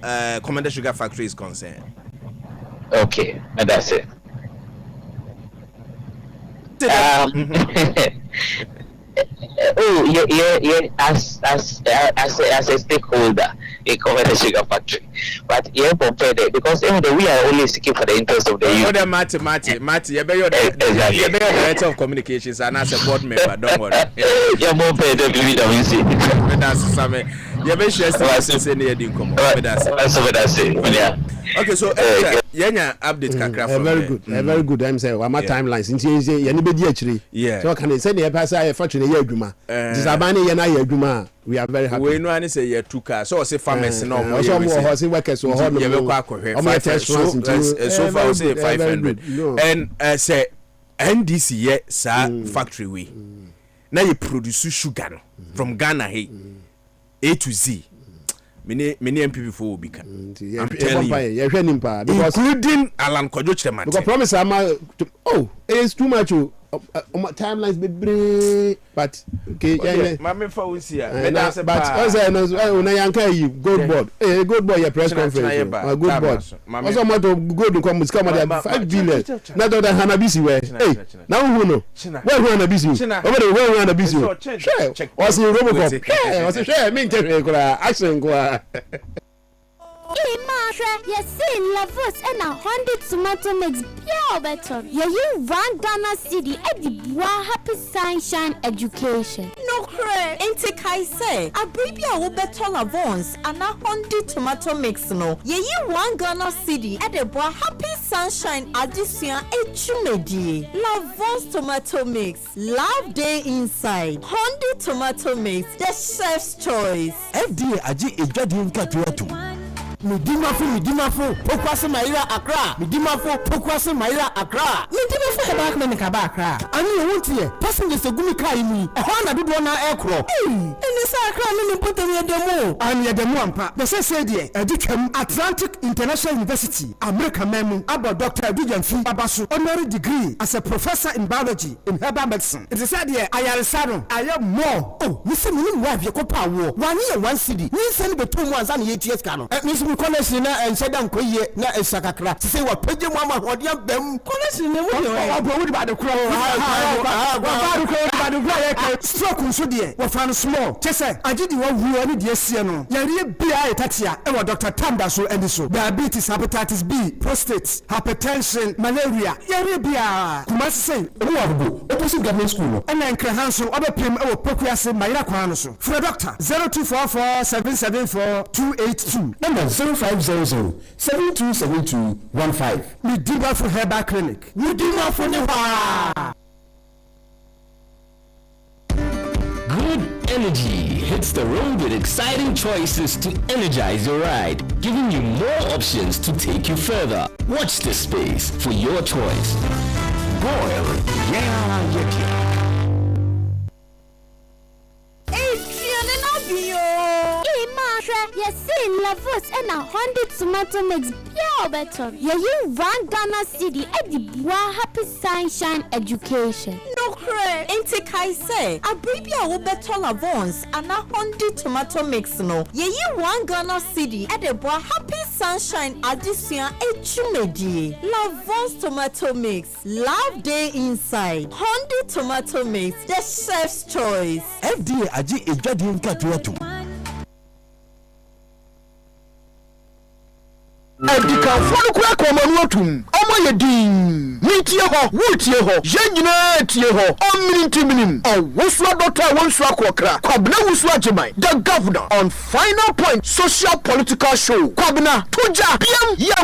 Commander Sugar Factory is concerned. Okay, that's it. As a stakeholder, it covers the sugar factory, but compared because we are only seeking for the interest of the youth. Mati, you're the director of communications and as a board member. Don't worry. You're more paid than BWC. You're okay, so update very good. Very good. I'm saying my timelines. So can say the pass I factory we are very happy. We know and say you 2 cars. So say farmers no more. So workers so far say 500. And say NDC factory way. Now you produce sugar from Ghana A to Z. many MPP for Ubika. I'm telling you. Including Alan Kojo Chema. Because promise it's too much. Timelines be brave, but okay, Mammy Fawusia. But also, when I can you good board, good boy, your press conference, a good board. Also, what good to come with 5 billion. Not that Hanabisi way. Hey, now who know? Where Hanabisi? Over the world, Hanabisi. Sure, was in Robocop. Yeah, was a share, action. Hey, Masha, you see, Lavos and 100 tomato mix pure better. You 1 Ghana city at the Happy Sunshine Education. No cray, ain't take I say. A baby will better Lavons and 100 tomato mix no. You 1 Ghana city at the Happy Sunshine Addition Echumedi. Lavons tomato mix. Love day inside. 100 tomato mix. The chef's choice. FDA aji ejadi nkatuatu. Midimafo, Pokwase Maira Accra. Midimafo, Pokwase Maira Accra. Midimafo Kabak Accra. And you won't hear passengers to Gumika in me. A Honda did one aircraft. Hey, and this Accra, no put the demo. And the demo, the said, Dickham Atlantic International University, America Memo, about Dr. Vivian Babasu, honorary degree as a professor in biology in herbal medicine. It is said here, I am more. Oh, listen, you wife, your copa war. 1 year, 1 city. We send the 2 months and 8 years. College na and said am koye na esakakra to say what page mama hodiam bem college na we ba the crow stroke nso de we fan small chese agidi wa wu ani de asie no yare bia etatia e wa Dr. Tanda so and so diabetes, hepatitis B, prostate, hypertension, malaria yare bia kuma say we abugo opposite government school no and nkra hanso obepem e wo pokuase mayira kwa no so for doctor 0244 774 282 number 0500-727215. Midima for Herbal Clinic. Midima for Newa. Good energy hits the road with exciting choices to energize your ride, giving you more options to take you further. Watch this space for your choice. Boil, yeah. You see, Lavos and 100 tomato mix pure better. You 1 Ghana city at the Happy Sunshine Education. No cray, ain't take I say. A baby will better Lavons and 100 tomato mix no. You 1 Ghana city at the Happy Sunshine Addition Echumedi. Lavons tomato mix. Love day inside. 100 tomato mix. The chef's choice. FDA aji ejadi nkatuatu. Edika fonu kwa komanu omo yedin nitie ho wutie ho yenyina tie ho ommintim owusu doctor wonsu akokra Kwabena wusu Agyemang the governor on Final Point social political show Kwabena toja PM ya